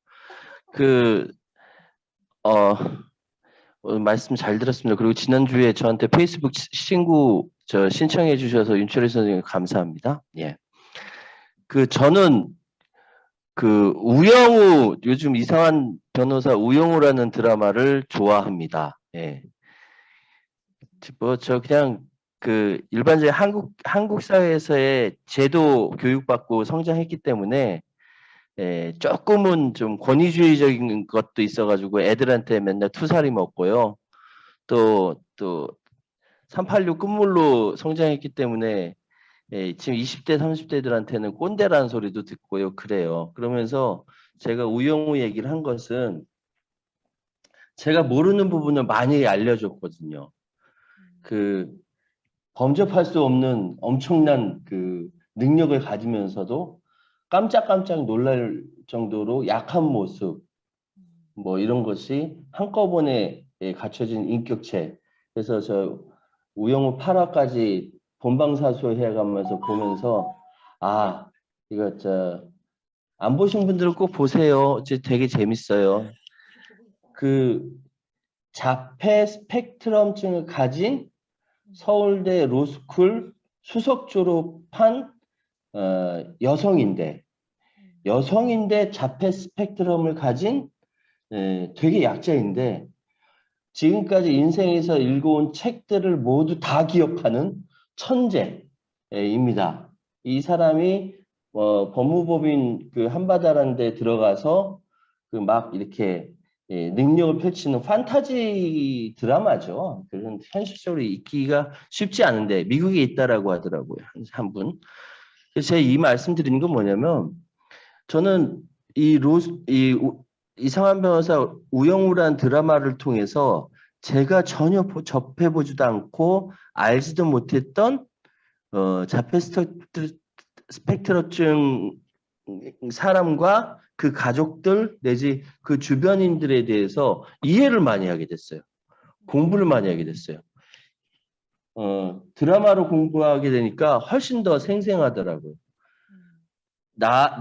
[SPEAKER 5] 말씀 잘 들었습니다. 그리고 지난주에 저한테 페이스북 친구 신청해 주셔서 윤철희 선생님 감사합니다. 예. 저는 우영우, 요즘 이상한 변호사 우영우라는 드라마를 좋아합니다. 예. 저 그냥 일반적인 한국 사회에서의 제도 교육받고 성장했기 때문에 조금은 좀 권위주의적인 것도 있어가지고 애들한테 맨날 투사리 먹고요. 또 386 끝물로 성장했기 때문에 지금 20대 30대들한테는 꼰대라는 소리도 듣고요. 그래요. 그러면서 제가 우영우 얘기를 한 것은 제가 모르는 부분을 많이 알려줬거든요. 범접할 수 없는 엄청난 능력을 가지면서도 깜짝깜짝 놀랄 정도로 약한 모습, 뭐 이런 것이 한꺼번에 갖춰진 인격체. 그래서 저 우영우 8화까지 본방사수 해가면서 보면서 이거 안 보신 분들은 꼭 보세요. 되게 재밌어요. 자폐 스펙트럼증을 가진 서울대 로스쿨 수석 졸업한 여성인데 자폐 스펙트럼을 가진 되게 약자인데 지금까지 인생에서 읽어온 책들을 모두 다 기억하는 천재입니다. 이 사람이 법무법인 한바다라는 데 들어가서 막 이렇게 예, 능력을 펼치는 판타지 드라마죠. 그런 현실적으로 있기가 쉽지 않은데 미국에 있다라고 하더라고요. 한 분. 그래서 제가 이 말씀드리는 건 뭐냐면 저는 이상한 변호사 우영우란 드라마를 통해서 제가 전혀 접해보지도 않고 알지도 못했던 자폐 스펙트럼증 사람과 그 가족들 내지 그 주변인들에 대해서 이해를 많이 하게 됐어요. 공부를 많이 하게 됐어요. 드라마로 공부하게 되니까 훨씬 더 생생하더라고요.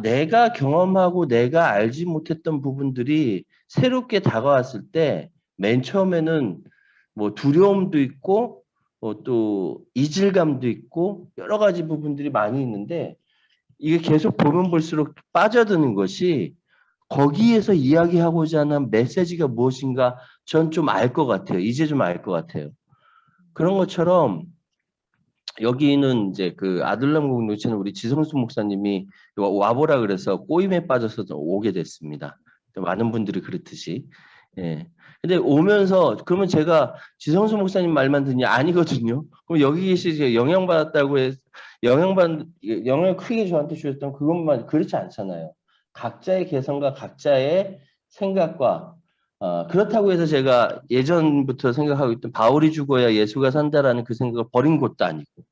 [SPEAKER 5] 내가 경험하고 내가 알지 못했던 부분들이 새롭게 다가왔을 때 맨 처음에는 뭐 두려움도 있고 또 이질감도 있고 여러 가지 부분들이 많이 있는데 이게 계속 보면 볼수록 빠져드는 것이 거기에서 이야기하고자 하는 메시지가 무엇인가 전 좀 알 것 같아요. 이제 좀 알 것 같아요. 그런 것처럼 여기는 이제 그 아들람 공동체는 우리 지성수 목사님이 와보라 그래서 꼬임에 빠져서 오게 됐습니다. 많은 분들이 그렇듯이. 예. 근데 오면서 그러면 제가 지성수 목사님 말만 듣니 아니거든요. 그럼 여기 계시지 영향받았다고 해서 영향을 크게 저한테 주셨던 그것만 그렇지 않잖아요. 각자의 개성과 각자의 생각과 그렇다고 해서 제가 예전부터 생각하고 있던 바울이 죽어야 예수가 산다라는 그 생각을 버린 것도 아니고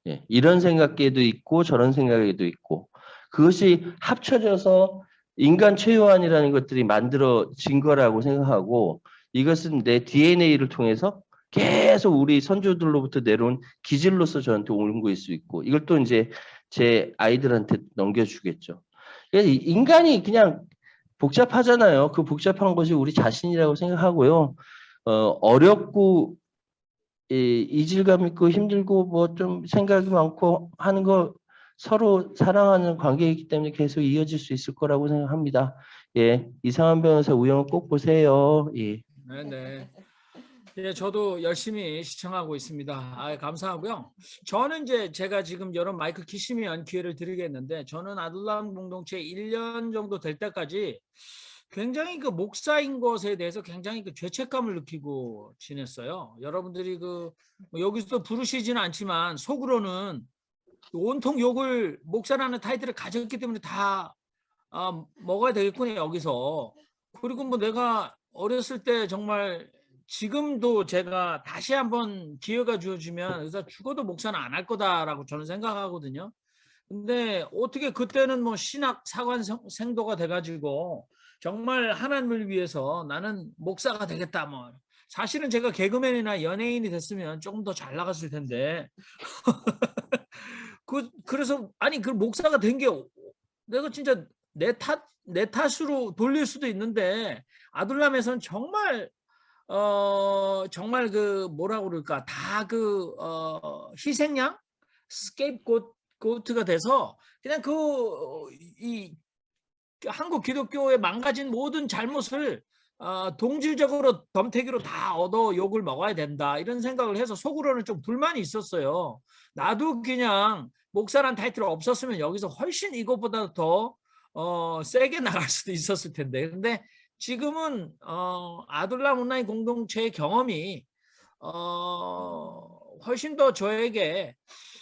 [SPEAKER 5] 예, 이런 생각에도 있고 저런 생각에도 있고 그것이 합쳐져서 인간 최요한이라는 것들이 만들어진 거라고 생각하고 이것은 내 DNA를 통해서 계속 우리 선조들로부터 내려온 기질로서 저한테 오는 거일 수 있고 이걸 또 이제 제 아이들한테 넘겨주겠죠. 그래서 인간이 그냥 복잡하잖아요. 그 복잡한 것이 우리 자신이라고 생각하고요. 어렵고 이질감 있고 힘들고 뭐 좀 생각이 많고 하는 거 서로 사랑하는 관계이기 때문에 계속 이어질 수 있을 거라고 생각합니다. 예, 이상한 변호사 우영우 꼭 보세요. 예.
[SPEAKER 3] 네네. 예, 저도 열심히 시청하고 있습니다. 감사하고요. 저는 이제 제가 지금 여러 마이크 키시면 기회를 드리겠는데 저는 아들람 공동체 1년 정도 될 때까지 굉장히 그 목사인 것에 대해서 굉장히 그 죄책감을 느끼고 지냈어요. 여러분들이 뭐 여기서 부르시지는 않지만 속으로는 온통 욕을 목사라는 타이틀을 가졌기 때문에 다 먹어야 되겠군요, 여기서. 그리고 뭐 내가 어렸을 때 정말 지금도 제가 다시 한번 기회가 주어지면 그래서 죽어도 목사는 안 할 거다라고 저는 생각하거든요. 근데 어떻게 그때는 뭐 신학 사관 생도가 돼가지고 정말 하나님을 위해서 나는 목사가 되겠다 뭐. 사실은 제가 개그맨이나 연예인이 됐으면 조금 더 잘 나갔을 텐데 그래서 아니 그 목사가 된 게 내가 진짜 내 탓으로 돌릴 수도 있는데 아둘람에서는 정말 정말 그 뭐라고 그럴까 다 희생양 스케이프고트가 돼서 그냥 이 한국 기독교의 망가진 모든 잘못을 동질적으로 덤태기로 다 얻어 욕을 먹어야 된다 이런 생각을 해서 속으로는 좀 불만이 있었어요. 나도 그냥 목사란 타이틀 없었으면 여기서 훨씬 이것보다 더 세게 나갈 수도 있었을 텐데 근데 지금은 아둘람 온라인 공동체의 경험이 훨씬 더 저에게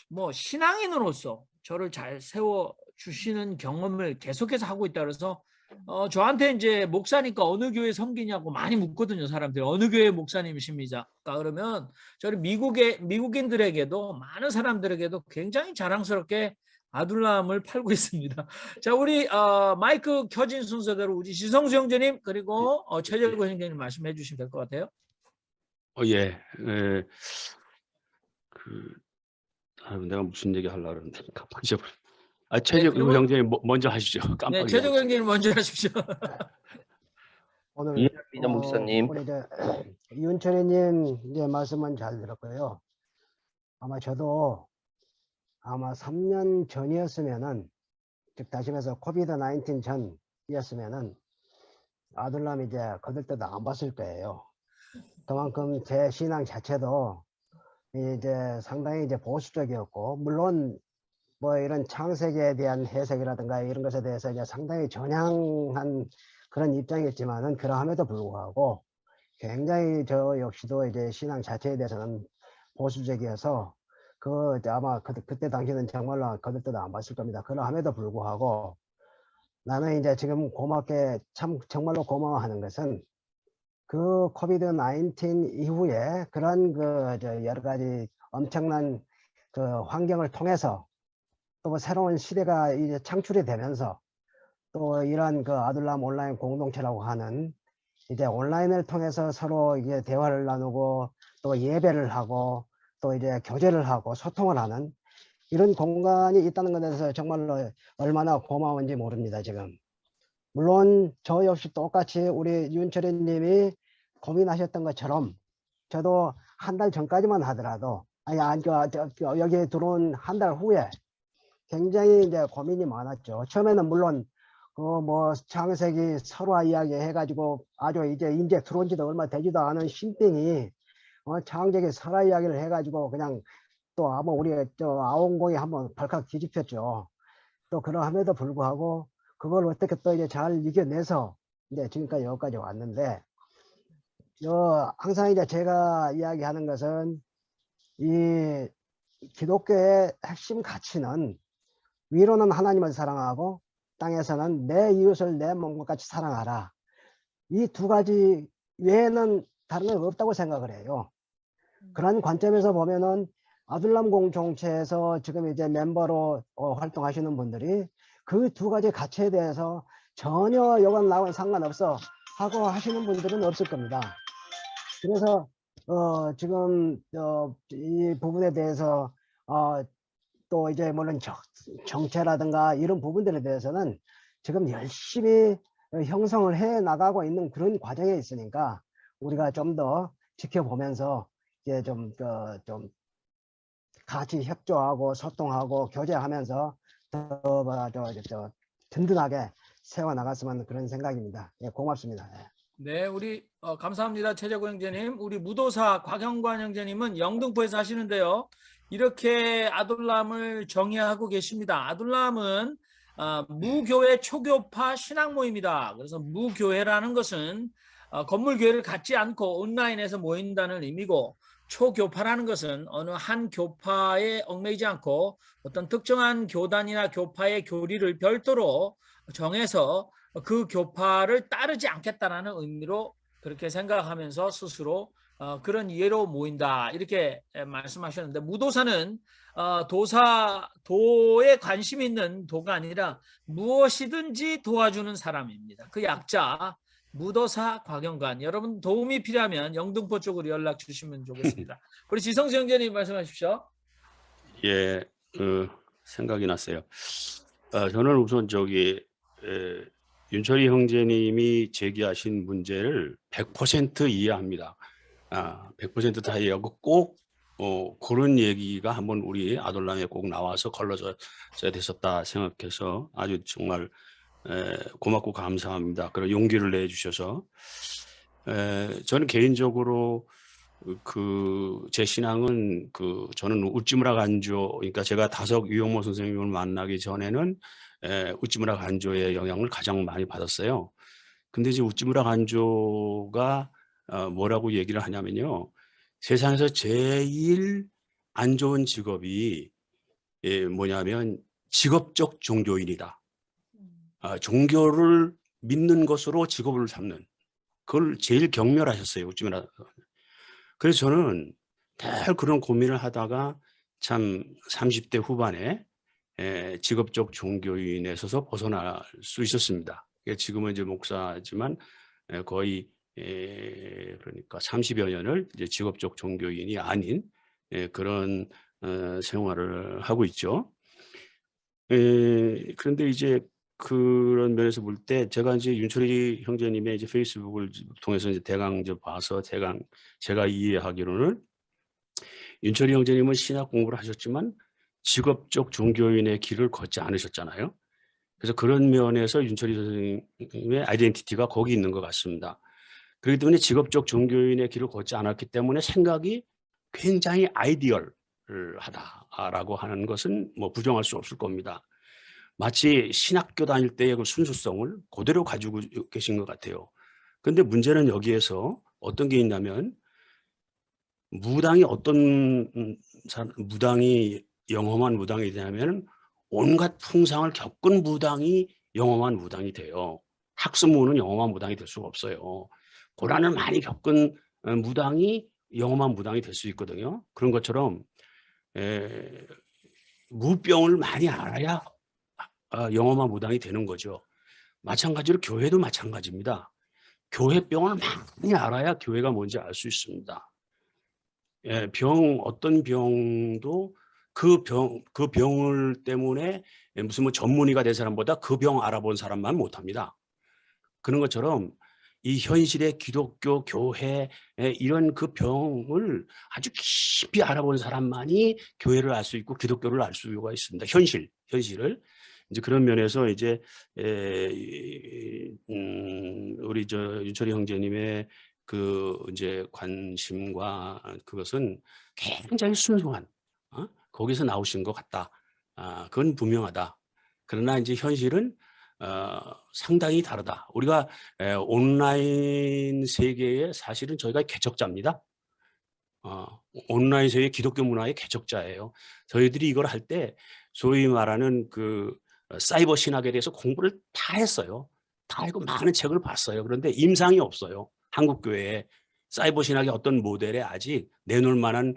[SPEAKER 3] 뭐 신앙인으로서 저를 잘 세워 주시는 경험을 계속해서 하고 있다 그래서 저한테 이제 목사니까 어느 교회 섬기냐고 많이 묻거든요. 사람들이 어느 교회 목사님이십니까? 그러면 저는 미국인들에게도 많은 사람들에게도 굉장히 자랑스럽게 아둘람을 팔고 있습니다. 자, 우리 마이크 켜진 순서대로 우리 지성수 형제님 그리고 최재구 형제님 말씀해 주시면 될 것 같아요.
[SPEAKER 7] 예. 내가 무슨 얘기 하려고 그러는데 깜빡 잊어버려. 최재구 형제님 먼저 하시죠. 깜빡
[SPEAKER 3] 네, 최재구 형제님 먼저 하십시오.
[SPEAKER 8] 오늘
[SPEAKER 5] 이해합니다, 목사님.
[SPEAKER 8] 우리 윤철이님 이제 말씀은 잘 들었고요. 아마 저도 아마 3년 전이었으면은 즉 다시 말해서 코비드-19 전이었으면은 아들람 이제 거들떠도 안 봤을 거예요. 그만큼 제 신앙 자체도 이제 상당히 이제 보수적이었고 물론 뭐 이런 창세기에 대한 해석이라든가 이런 것에 대해서 이제 상당히 전향한 그런 입장이었지만은 그러함에도 불구하고 굉장히 저 역시도 이제 신앙 자체에 대해서는 보수적이어서 아마 그때 당시는 정말로 거들떠도 안 봤을 겁니다. 그러함에도 불구하고 나는 이제 지금 고맙게 정말로 고마워하는 것은 그 코비드 19 이후에 그런 여러 가지 엄청난 그 환경을 통해서 또 새로운 시대가 이제 창출이 되면서 또 이런 아둘람 온라인 공동체라고 하는 이제 온라인을 통해서 서로 이제 대화를 나누고 또 예배를 하고 또 이제 교제를 하고 소통을 하는 이런 공간이 있다는 것에 대해서 정말로 얼마나 고마운지 모릅니다, 지금. 물론 저 역시 똑같이 우리 윤철희 님이 고민하셨던 것처럼 저도 한 달 전까지만 하더라도 여기에 들어온 한 달 후에 굉장히 이제 고민이 많았죠. 처음에는 물론 창세기 설화 이야기 해가지고 아주 이제 들어온 지도 얼마 되지도 않은 신빙이 창세기 설화 이야기를 해가지고 그냥 또 우리 아웅공이 한번 발칵 뒤집혔죠. 또 그러함에도 불구하고 그걸 어떻게 또 이제 잘 이겨내서 이제 지금까지 여기까지 왔는데 항상 이제 제가 이야기하는 것은 이 기독교의 핵심 가치는 위로는 하나님을 사랑하고 땅에서는 내 이웃을 내 몸과 같이 사랑하라. 이 두 가지 외에는 다른 건 없다고 생각을 해요. 그런 관점에서 보면은 아둘람 공동체에서 지금 이제 멤버로 활동하시는 분들이 그 두 가지 가치에 대해서 전혀 이건 나하고는 상관없어 하고 하시는 분들은 없을 겁니다. 그래서 지금 이 부분에 대해서 또 이제 물론 정체라든가 이런 부분들에 대해서는 지금 열심히 형성을 해 나가고 있는 그런 과정에 있으니까 우리가 좀 더 지켜보면서 이제 좀 같이 협조하고 소통하고 교제하면서 더 든든하게 세워 나갔으면 그런 생각입니다. 예, 고맙습니다. 예.
[SPEAKER 3] 네, 우리 감사합니다. 최재구 형제님. 우리 무도사 곽영관 형제님은 영등포에서 하시는데요. 이렇게 아둘람을 정의하고 계십니다. 아둘람은 무교회 초교파 신앙 모임이다. 그래서 무교회라는 것은 건물 교회를 갖지 않고 온라인에서 모인다는 의미고, 초교파라는 것은 어느 한 교파에 얽매이지 않고 어떤 특정한 교단이나 교파의 교리를 별도로 정해서 그 교파를 따르지 않겠다라는 의미로 그렇게 생각하면서 스스로 그런 이해로 모인다, 이렇게 말씀하셨는데, 무도사는 도에 관심 있는 도가 아니라 무엇이든지 도와주는 사람입니다. 그 약자 무도사 곽영관. 여러분 도움이 필요하면 영등포 쪽으로 연락 주시면 좋겠습니다. 우리 지성수 형제님 말씀하십시오.
[SPEAKER 7] 예, 생각이 났어요. 저는 우선 윤철희 형제님이 제기하신 문제를 100% 이해합니다. 100% 다 이해하고 꼭 그런 얘기가 한번 우리 아둘람에 꼭 나와서 걸러져야 됐었다 생각해서 아주 정말 고맙고 감사합니다. 그런 용기를 내주셔서 저는 개인적으로 제 신앙은 저는 우찌무라 간조, 그러니까 제가 다석 유영모 선생님을 만나기 전에는 우찌무라 간조의 영향을 가장 많이 받았어요. 근데 이제 우찌무라 간조가 뭐라고 얘기를 하냐면요, 세상에서 제일 안 좋은 직업이 뭐냐면 직업적 종교인이다. 종교를 믿는 것으로 직업을 삼는, 그걸 제일 경멸하셨어요, 우찌무라. 그래서 저는 늘 그런 고민을 하다가 참 30대 후반에 직업적 종교인에 서서 벗어날 수 있었습니다. 지금은 이제 목사지만 거의 그러니까 30여 년을 이제 직업적 종교인이 아닌 그런 생활을 하고 있죠. 그런데 이제 그런 면에서 볼 때 제가 이제 윤철희 형제님의 이제 페이스북을 통해서 이제 대강 봐서 제가 이해하기로는 윤철희 형제님은 신학 공부를 하셨지만 직업적 종교인의 길을 걷지 않으셨잖아요. 그래서 그런 면에서 윤철희 선생님의 아이덴티티가 거기 있는 것 같습니다. 그렇기 때문에 직업적 종교인의 길을 걷지 않았기 때문에 생각이 굉장히 아이디얼하다라고 하는 것은 뭐 부정할 수 없을 겁니다. 마치 신학교 다닐 때의 그 순수성을 그대로 가지고 계신 것 같아요. 근데 문제는 여기에서 어떤 게 있냐면 무당이 어떤 무당이 영험한 무당이 되냐면 온갖 풍상을 겪은 무당이 영험한 무당이 돼요. 학습무는 영험한 무당이 될 수가 없어요. 고난을 많이 겪은 무당이 영험한 무당이 될 수 있거든요. 그런 것처럼 무병을 많이 알아야 영험한 무당이 되는 거죠. 마찬가지로 교회도 마찬가지입니다. 교회병을 많이 알아야 교회가 뭔지 알 수 있습니다. 어떤 병도 그 병을 때문에 무슨 뭐 전문의가 된 사람보다 그 병 알아본 사람만 못합니다. 그런 것처럼 이 현실의 기독교 교회 이런 그 병을 아주 깊이 알아본 사람만이 교회를 알 수 있고 기독교를 알 수가 있습니다. 현실을. 이제 그런 면에서 이제 우리 윤철이 형제님의 그 이제 관심과 그것은 굉장히 순수한 거기서 나오신 것 같다. 그건 분명하다. 그러나 이제 현실은 상당히 다르다. 우리가 온라인 세계에 사실은 저희가 개척자입니다. 온라인 세계 기독교 문화의 개척자예요. 저희들이 이걸 할 때 소위 말하는 그 사이버 신학에 대해서 공부를 다 했어요. 다 알고 많은 책을 봤어요. 그런데 임상이 없어요. 한국 교회에 사이버 신학의 어떤 모델에 아직 내놓을 만한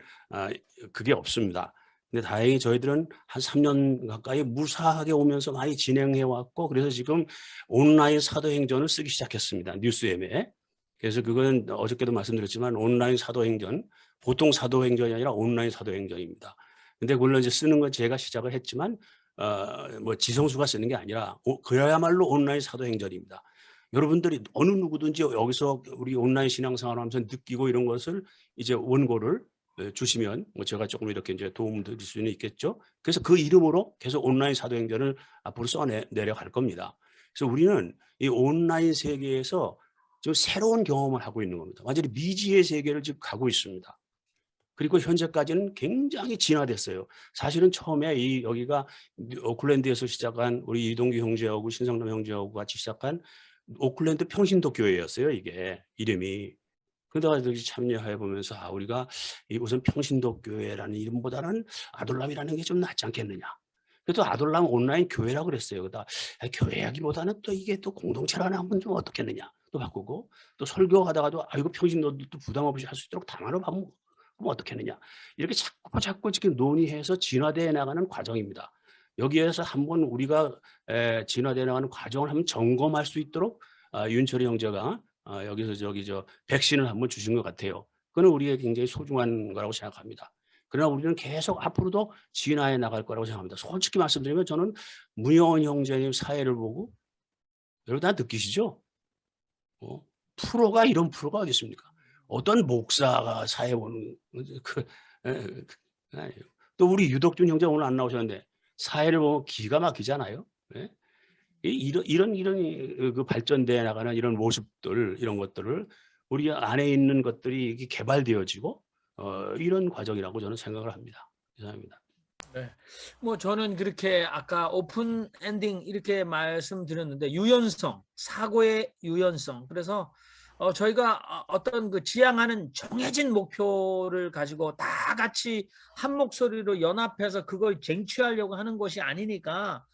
[SPEAKER 7] 그게 없습니다. 근데 다행히 저희들은 한 3년 가까이 무사하게 오면서 많이 진행해 왔고 그래서 지금 온라인 사도행전을 쓰기 시작했습니다. 뉴스엠에. 그래서 그건 어저께도 말씀드렸지만 온라인 사도행전, 보통 사도행전이 아니라 온라인 사도행전입니다. 근데 물론 이제 쓰는 건 제가 시작을 했지만 뭐 지성수가 쓰는 게 아니라 그야말로 온라인 사도행전입니다. 여러분들이 어느 누구든지 여기서 우리 온라인 신앙생활을 하면서 느끼고 이런 것을 이제 원고를 주시면 뭐 제가 조금 이렇게 이제 도움 드릴 수는 있겠죠. 그래서 그 이름으로 계속 온라인 사도행전을 앞으로 써내려갈 겁니다. 그래서 우리는 이 온라인 세계에서 지금 새로운 경험을 하고 있는 겁니다. 완전히 미지의 세계를 지금 가고 있습니다. 그리고 현재까지는 굉장히 진화됐어요. 사실은 처음에 여기가 오클랜드에서 시작한 우리 이동규 형제하고 신성남 형제하고 같이 시작한 오클랜드 평신도 교회였어요. 이게 이름이. 그러다가 여기 참여해 보면서 우리가 우선 평신도 교회라는 이름보다는 아돌람이라는 게 좀 낫지 않겠느냐. 그래도 아돌람 온라인 교회라고 그랬어요. 그러다 교회하기보다는 또 이게 또 공동체라는 한번 좀 어떻겠느냐. 또 바꾸고 또 설교하다가도 이거 평신도들도 부담 없이 할 수 있도록 단어로 바꾸면 어떻겠느냐. 이렇게 자꾸 지금 논의해서 진화되어 나가는 과정입니다. 여기에서 한번 우리가 진화되어 나가는 과정을 한번 점검할 수 있도록 윤철이 형제가 여기서 백신을 한번 주신 것 같아요. 그건 우리의 굉장히 소중한 거라고 생각합니다. 그러나 우리는 계속 앞으로도 진화해 나갈 거라고 생각합니다. 솔직히 말씀드리면 저는 문영원 형제님 사회를 보고 여러분 다 느끼시죠? 프로가 이런 프로가 어디 있습니까? 어떤 목사가 사회 보는 또 우리 유덕준 형제 오늘 안 나오셨는데 사회를 보면 기가 막히잖아요. 네? 이런 그 발전돼 나가는 이런 모습들 이런 것들을 우리 안에 있는 것들이 개발되어지고 이런 과정이라고 저는 생각을 합니다. 이상입니다.
[SPEAKER 3] 네. 뭐 저는 그렇게 아까 오픈 엔딩 이렇게 말씀드렸는데 유연성, 사고의 유연성. 그래서 저희가 어떤 그 지향하는 정해진 목표를 가지고 다 같이 한 목소리로 연합해서 그걸 쟁취하려고 하는 것이 아니니까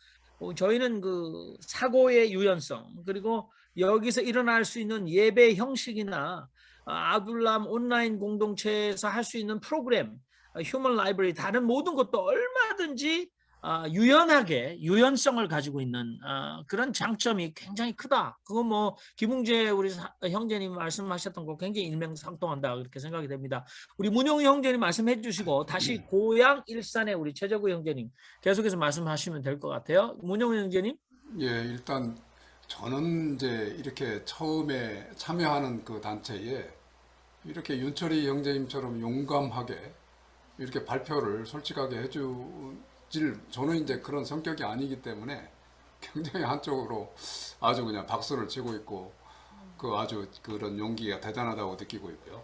[SPEAKER 3] 저희는 그 사고의 유연성 그리고 여기서 일어날 수 있는 예배 형식이나 아둘람 온라인 공동체에서 할 수 있는 프로그램, 휴먼 라이브러리 다른 모든 것도 얼마든지 유연하게 유연성을 가지고 있는 그런 장점이 굉장히 크다. 그건 뭐 김웅재 우리 형제님 말씀하셨던 거 굉장히 일맥상통한다 그렇게 생각이 됩니다. 우리 문용 형제님 말씀해 주시고 다시 고향 일산의 우리 최재구 형제님 계속해서 말씀하시면 될 것 같아요. 문용 형제님.
[SPEAKER 9] 예, 일단 저는 이제 이렇게 처음에 참여하는 그 단체에 이렇게 윤철이 형제님처럼 용감하게 이렇게 발표를 솔직하게 저는 이제 그런 성격이 아니기 때문에 굉장히 한쪽으로 아주 그냥 박수를 치고 있고 아주 그런 용기가 대단하다고 느끼고 있고요.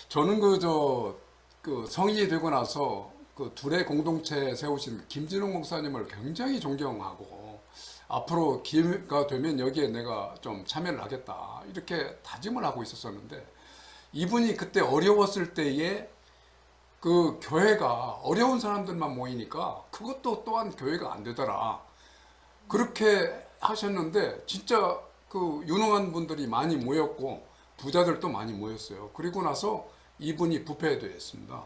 [SPEAKER 9] 저는 그 성인이 되고 나서 그 둘의 공동체 세우신 김진웅 목사님을 굉장히 존경하고 앞으로 기회가 되면 여기에 내가 좀 참여를 하겠다 이렇게 다짐을 하고 있었었는데 이분이 그때 어려웠을 때에 그 교회가 어려운 사람들만 모이니까 그것도 또한 교회가 안 되더라 그렇게 하셨는데 진짜 그 유능한 분들이 많이 모였고 부자들도 많이 모였어요. 그리고 나서 이분이 부패되었습니다.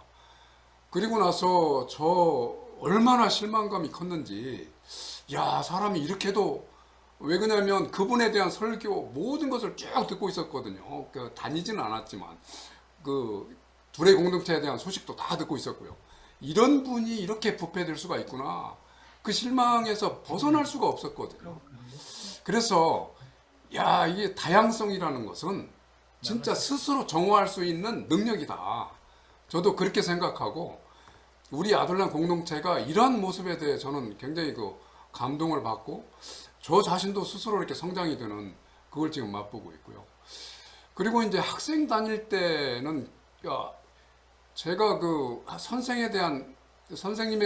[SPEAKER 9] 그리고 나서 저 얼마나 실망감이 컸는지 야 사람이 이렇게도 왜 그러냐면 그분에 대한 설교 모든 것을 쭉 듣고 있었거든요. 그 다니지는 않았지만 그 둘의 공동체에 대한 소식도 다 듣고 있었고요. 이런 분이 이렇게 부패될 수가 있구나. 그 실망에서 벗어날 수가 없었거든요. 그래서 야 이게 다양성이라는 것은 진짜 스스로 정화할 수 있는 능력이다. 저도 그렇게 생각하고 우리 아들랑 공동체가 이러한 모습에 대해 저는 굉장히 그 감동을 받고 저 자신도 스스로 이렇게 성장이 되는 그걸 지금 맛보고 있고요. 그리고 이제 학생 다닐 때는 야 제가 그 선생님에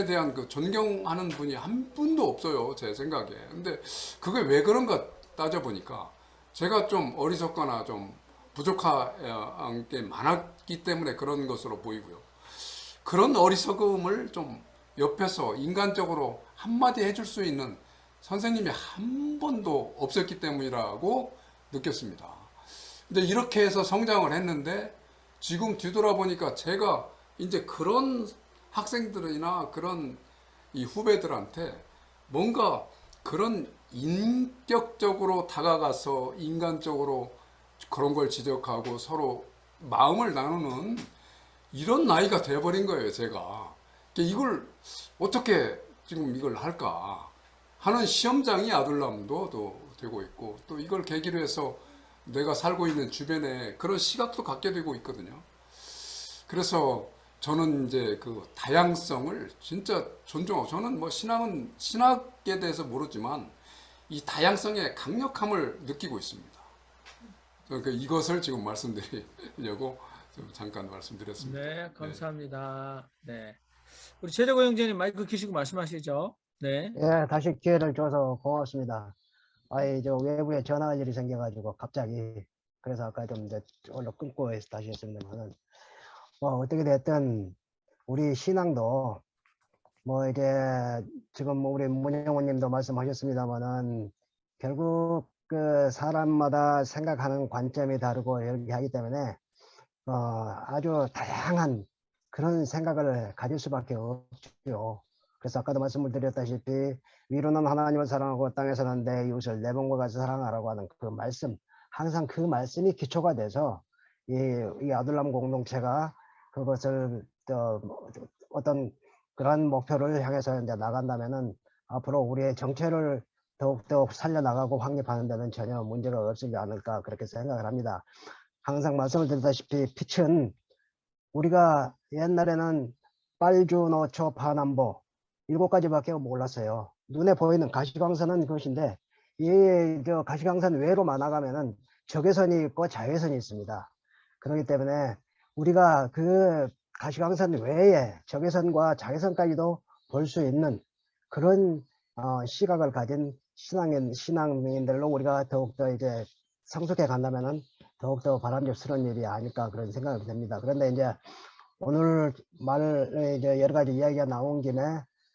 [SPEAKER 9] 대한 그 존경하는 분이 한 분도 없어요 제 생각에. 근데 그게 왜 그런가 따져보니까 제가 좀 어리석거나 좀 부족한 게 많았기 때문에 그런 것으로 보이고요. 그런 어리석음을 좀 옆에서 인간적으로 한마디 해줄 수 있는 선생님이 한 번도 없었기 때문이라고 느꼈습니다. 근데 이렇게 해서 성장을 했는데 지금 뒤돌아보니까 제가 이제 그런 학생들이나 그런 이 후배들한테 뭔가 그런 인격적으로 다가가서 인간적으로 그런 걸 지적하고 서로 마음을 나누는 이런 나이가 돼버린 거예요 제가. 이걸 어떻게 지금 이걸 할까 하는 시험장이 아둘람도 되고 있고 또 이걸 계기로 해서 내가 살고 있는 주변에 그런 시각도 갖게 되고 있거든요. 그래서 저는 이제 그 다양성을 진짜 존중하고 저는 뭐 신학에 대해서 모르지만 이 다양성의 강력함을 느끼고 있습니다. 그러니까 이것을 지금 말씀드리려고 좀 잠깐 말씀드렸습니다.
[SPEAKER 3] 네, 감사합니다. 네. 우리 최재고 형제님 마이크 켜시고 말씀하시죠. 네.
[SPEAKER 8] 예, 다시 기회를 줘서 고맙습니다. 저 외부에 전화할 일이 생겨가지고 갑자기 그래서 아까 좀 이제 얼른 끊고 해서 다시 했습니다만은 어떻게 됐든 우리 신앙도 뭐 이제 지금 우리 문영호님도 말씀하셨습니다만은 결국 그 사람마다 생각하는 관점이 다르고 이렇게 하기 때문에 아주 다양한 그런 생각을 가질 수밖에 없죠. 그래서 아까도 말씀을 드렸다시피 위로는 하나님을 사랑하고 땅에서는 내 이웃을 내 몸과 같이 사랑하라고 하는 그 말씀, 항상 그 말씀이 기초가 돼서 이 아둘람 공동체가 그것을 어떤 그런 목표를 향해서 이제 나간다면은 앞으로 우리의 정체를 더욱더 살려나가고 확립하는 데는 전혀 문제가 없지 않을까 그렇게 생각을 합니다. 항상 말씀을 드렸다시피 빛은 우리가 옛날에는 빨주, 노초, 파남보 7가지밖에 몰랐어요. 눈에 보이는 가시광선은 그것인데 저 가시광선 외로 나가면은 적외선이 있고 자외선이 있습니다. 그렇기 때문에 우리가 그 가시광선 외에 적외선과 자외선까지도 볼 수 있는 그런 시각을 가진 신앙인들로 우리가 더욱더 이제 성숙해 간다면은 더욱더 바람직스러운 일이 아닐까 그런 생각이 듭니다. 그런데 이제 오늘 이제 여러 가지 이야기가 나온 김에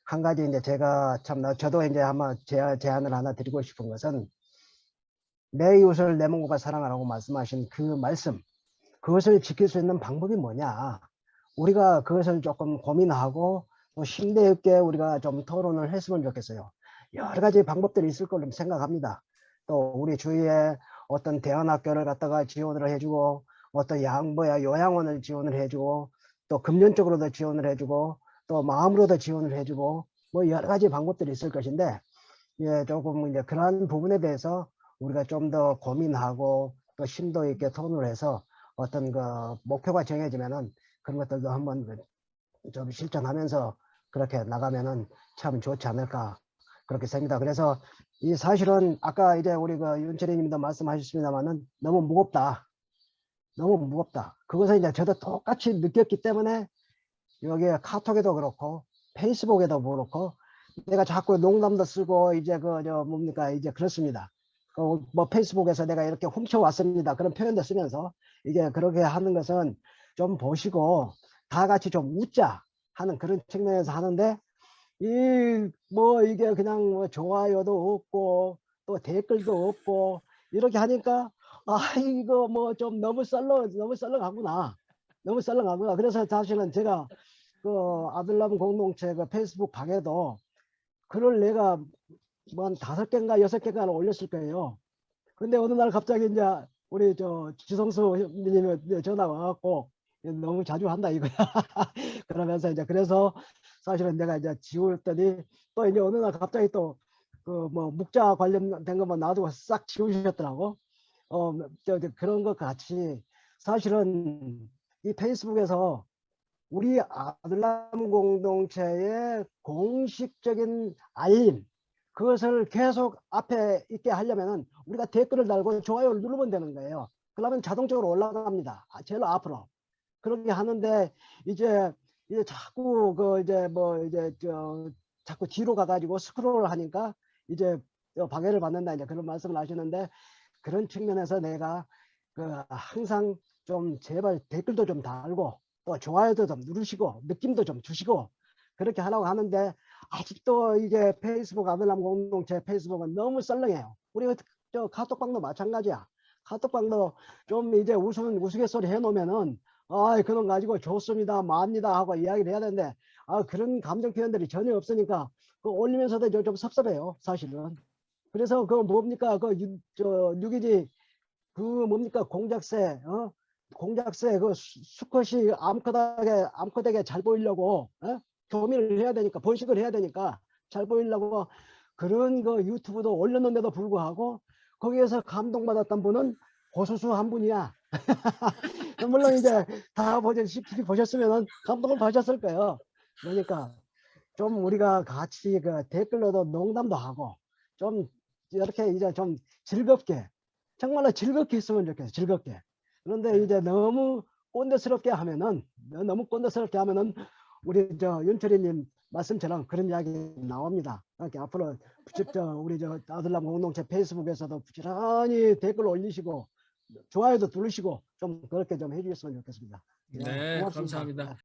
[SPEAKER 8] 한 가지 이제 제가 저도 이제 한번 제안을 하나 드리고 싶은 것은 내 이웃을 내 몸과 사랑하라고 말씀하신 그 말씀, 그것을 지킬 수 있는 방법이 뭐냐? 우리가 그것을 조금 고민하고 또 심도 있게 우리가 좀 토론을 했으면 좋겠어요. 여러 가지 방법들이 있을 거로 생각합니다. 또 우리 주위에 어떤 대안학교를 갖다가 지원을 해주고 어떤 요양원을 지원을 해주고 또 금전적으로도 지원을 해주고 또 마음으로도 지원을 해주고 뭐 여러 가지 방법들이 있을 것인데 조금 이제 그러한 부분에 대해서 우리가 좀 더 고민하고 또 심도 있게 토론을 해서 어떤 그 목표가 정해지면은 그런 것들도 한번 좀 실천하면서 그렇게 나가면은 참 좋지 않을까 그렇게 생각합니다. 그래서 이 사실은 아까 이제 우리 그 윤철희 님도 말씀하셨습니다만은 너무 무겁다. 너무 무겁다. 그것을 이제 저도 똑같이 느꼈기 때문에 여기에 카톡에도 그렇고 페이스북에도 그렇고 내가 자꾸 농담도 쓰고 이제 뭡니까 이제 그렇습니다. 뭐 페이스북에서 내가 이렇게 훔쳐왔습니다. 그런 표현도 쓰면서 이게 그렇게 하는 것은 좀 보시고 다 같이 좀 웃자 하는 그런 측면에서 하는데 이게 그냥 뭐 좋아요도 없고 또 댓글도 없고 이렇게 하니까 이거 뭐 좀 너무 썰렁하구나. 너무 썰렁하구나. 그래서 사실은 제가 그 아들남 공동체 그 페이스북 방에도 글을 내가 뭐 한 5개인가 6개인가 올렸을 거예요. 근데 어느 날 갑자기 이제 우리 지성수 님이 전화가 와갖고 너무 자주 한다 이거야. 그러면서 이제 그래서 사실은 내가 이제 지웠더니 또 이제 어느 날 갑자기 또 그 뭐 묵자 관련된 것만 놔두고 싹 지우셨더라고. 그런 것 같이 사실은 이 페이스북에서 우리 아들남 공동체의 공식적인 알림 그것을 계속 앞에 있게 하려면은 우리가 댓글을 달고 좋아요를 누르면 되는 거예요. 그러면 자동적으로 올라갑니다. 제일 앞으로. 그렇게 하는데 이제 자꾸 자꾸 뒤로 가가지고 스크롤을 하니까 이제 방해를 받는다 이제 그런 말씀을 하시는데 그런 측면에서 내가 항상 좀 제발 댓글도 좀 달고 또 좋아요도 좀 누르시고 느낌도 좀 주시고 그렇게 하라고 하는데 아직도 이게 페이스북 아들남 공동체 페이스북은 너무 썰렁해요. 우리 카톡방도 마찬가지야. 카톡방도 좀 이제 우스갯소리 해놓으면은 그놈 가지고 좋습니다, 맙니다 하고 이야기를 해야 되는데 그런 감정 표현들이 전혀 없으니까 올리면서도 좀 섭섭해요, 사실은. 그래서 뭡니까 유기지 뭡니까 공작새 공작새 수컷이 암컷에게 잘 보이려고 교미를 해야 되니까 번식을 해야 되니까 잘 보이려고 그런 유튜브도 올렸는데도 불구하고 거기에서 감동받았던 분은 고수수 한 분이야. 물론 이제 다 보셨으면 감동을 받으셨을 거예요. 그러니까 좀 우리가 같이 댓글로도 농담도 하고 좀 이렇게 이제 좀 즐겁게 정말로 즐겁게 했으면 좋겠어요. 즐겁게. 그런데 이제 너무 꼰대스럽게 하면은 우리 윤철이님 말씀처럼 그런 이야기 나옵니다. 이렇게 앞으로 우리 아들남 공동체 페이스북에서도 부지런히 댓글 올리시고 좋아요도 누르시고 좀 그렇게 좀 해주셨으면 좋겠습니다.
[SPEAKER 3] 네,
[SPEAKER 8] 고맙습니다.
[SPEAKER 3] 감사합니다.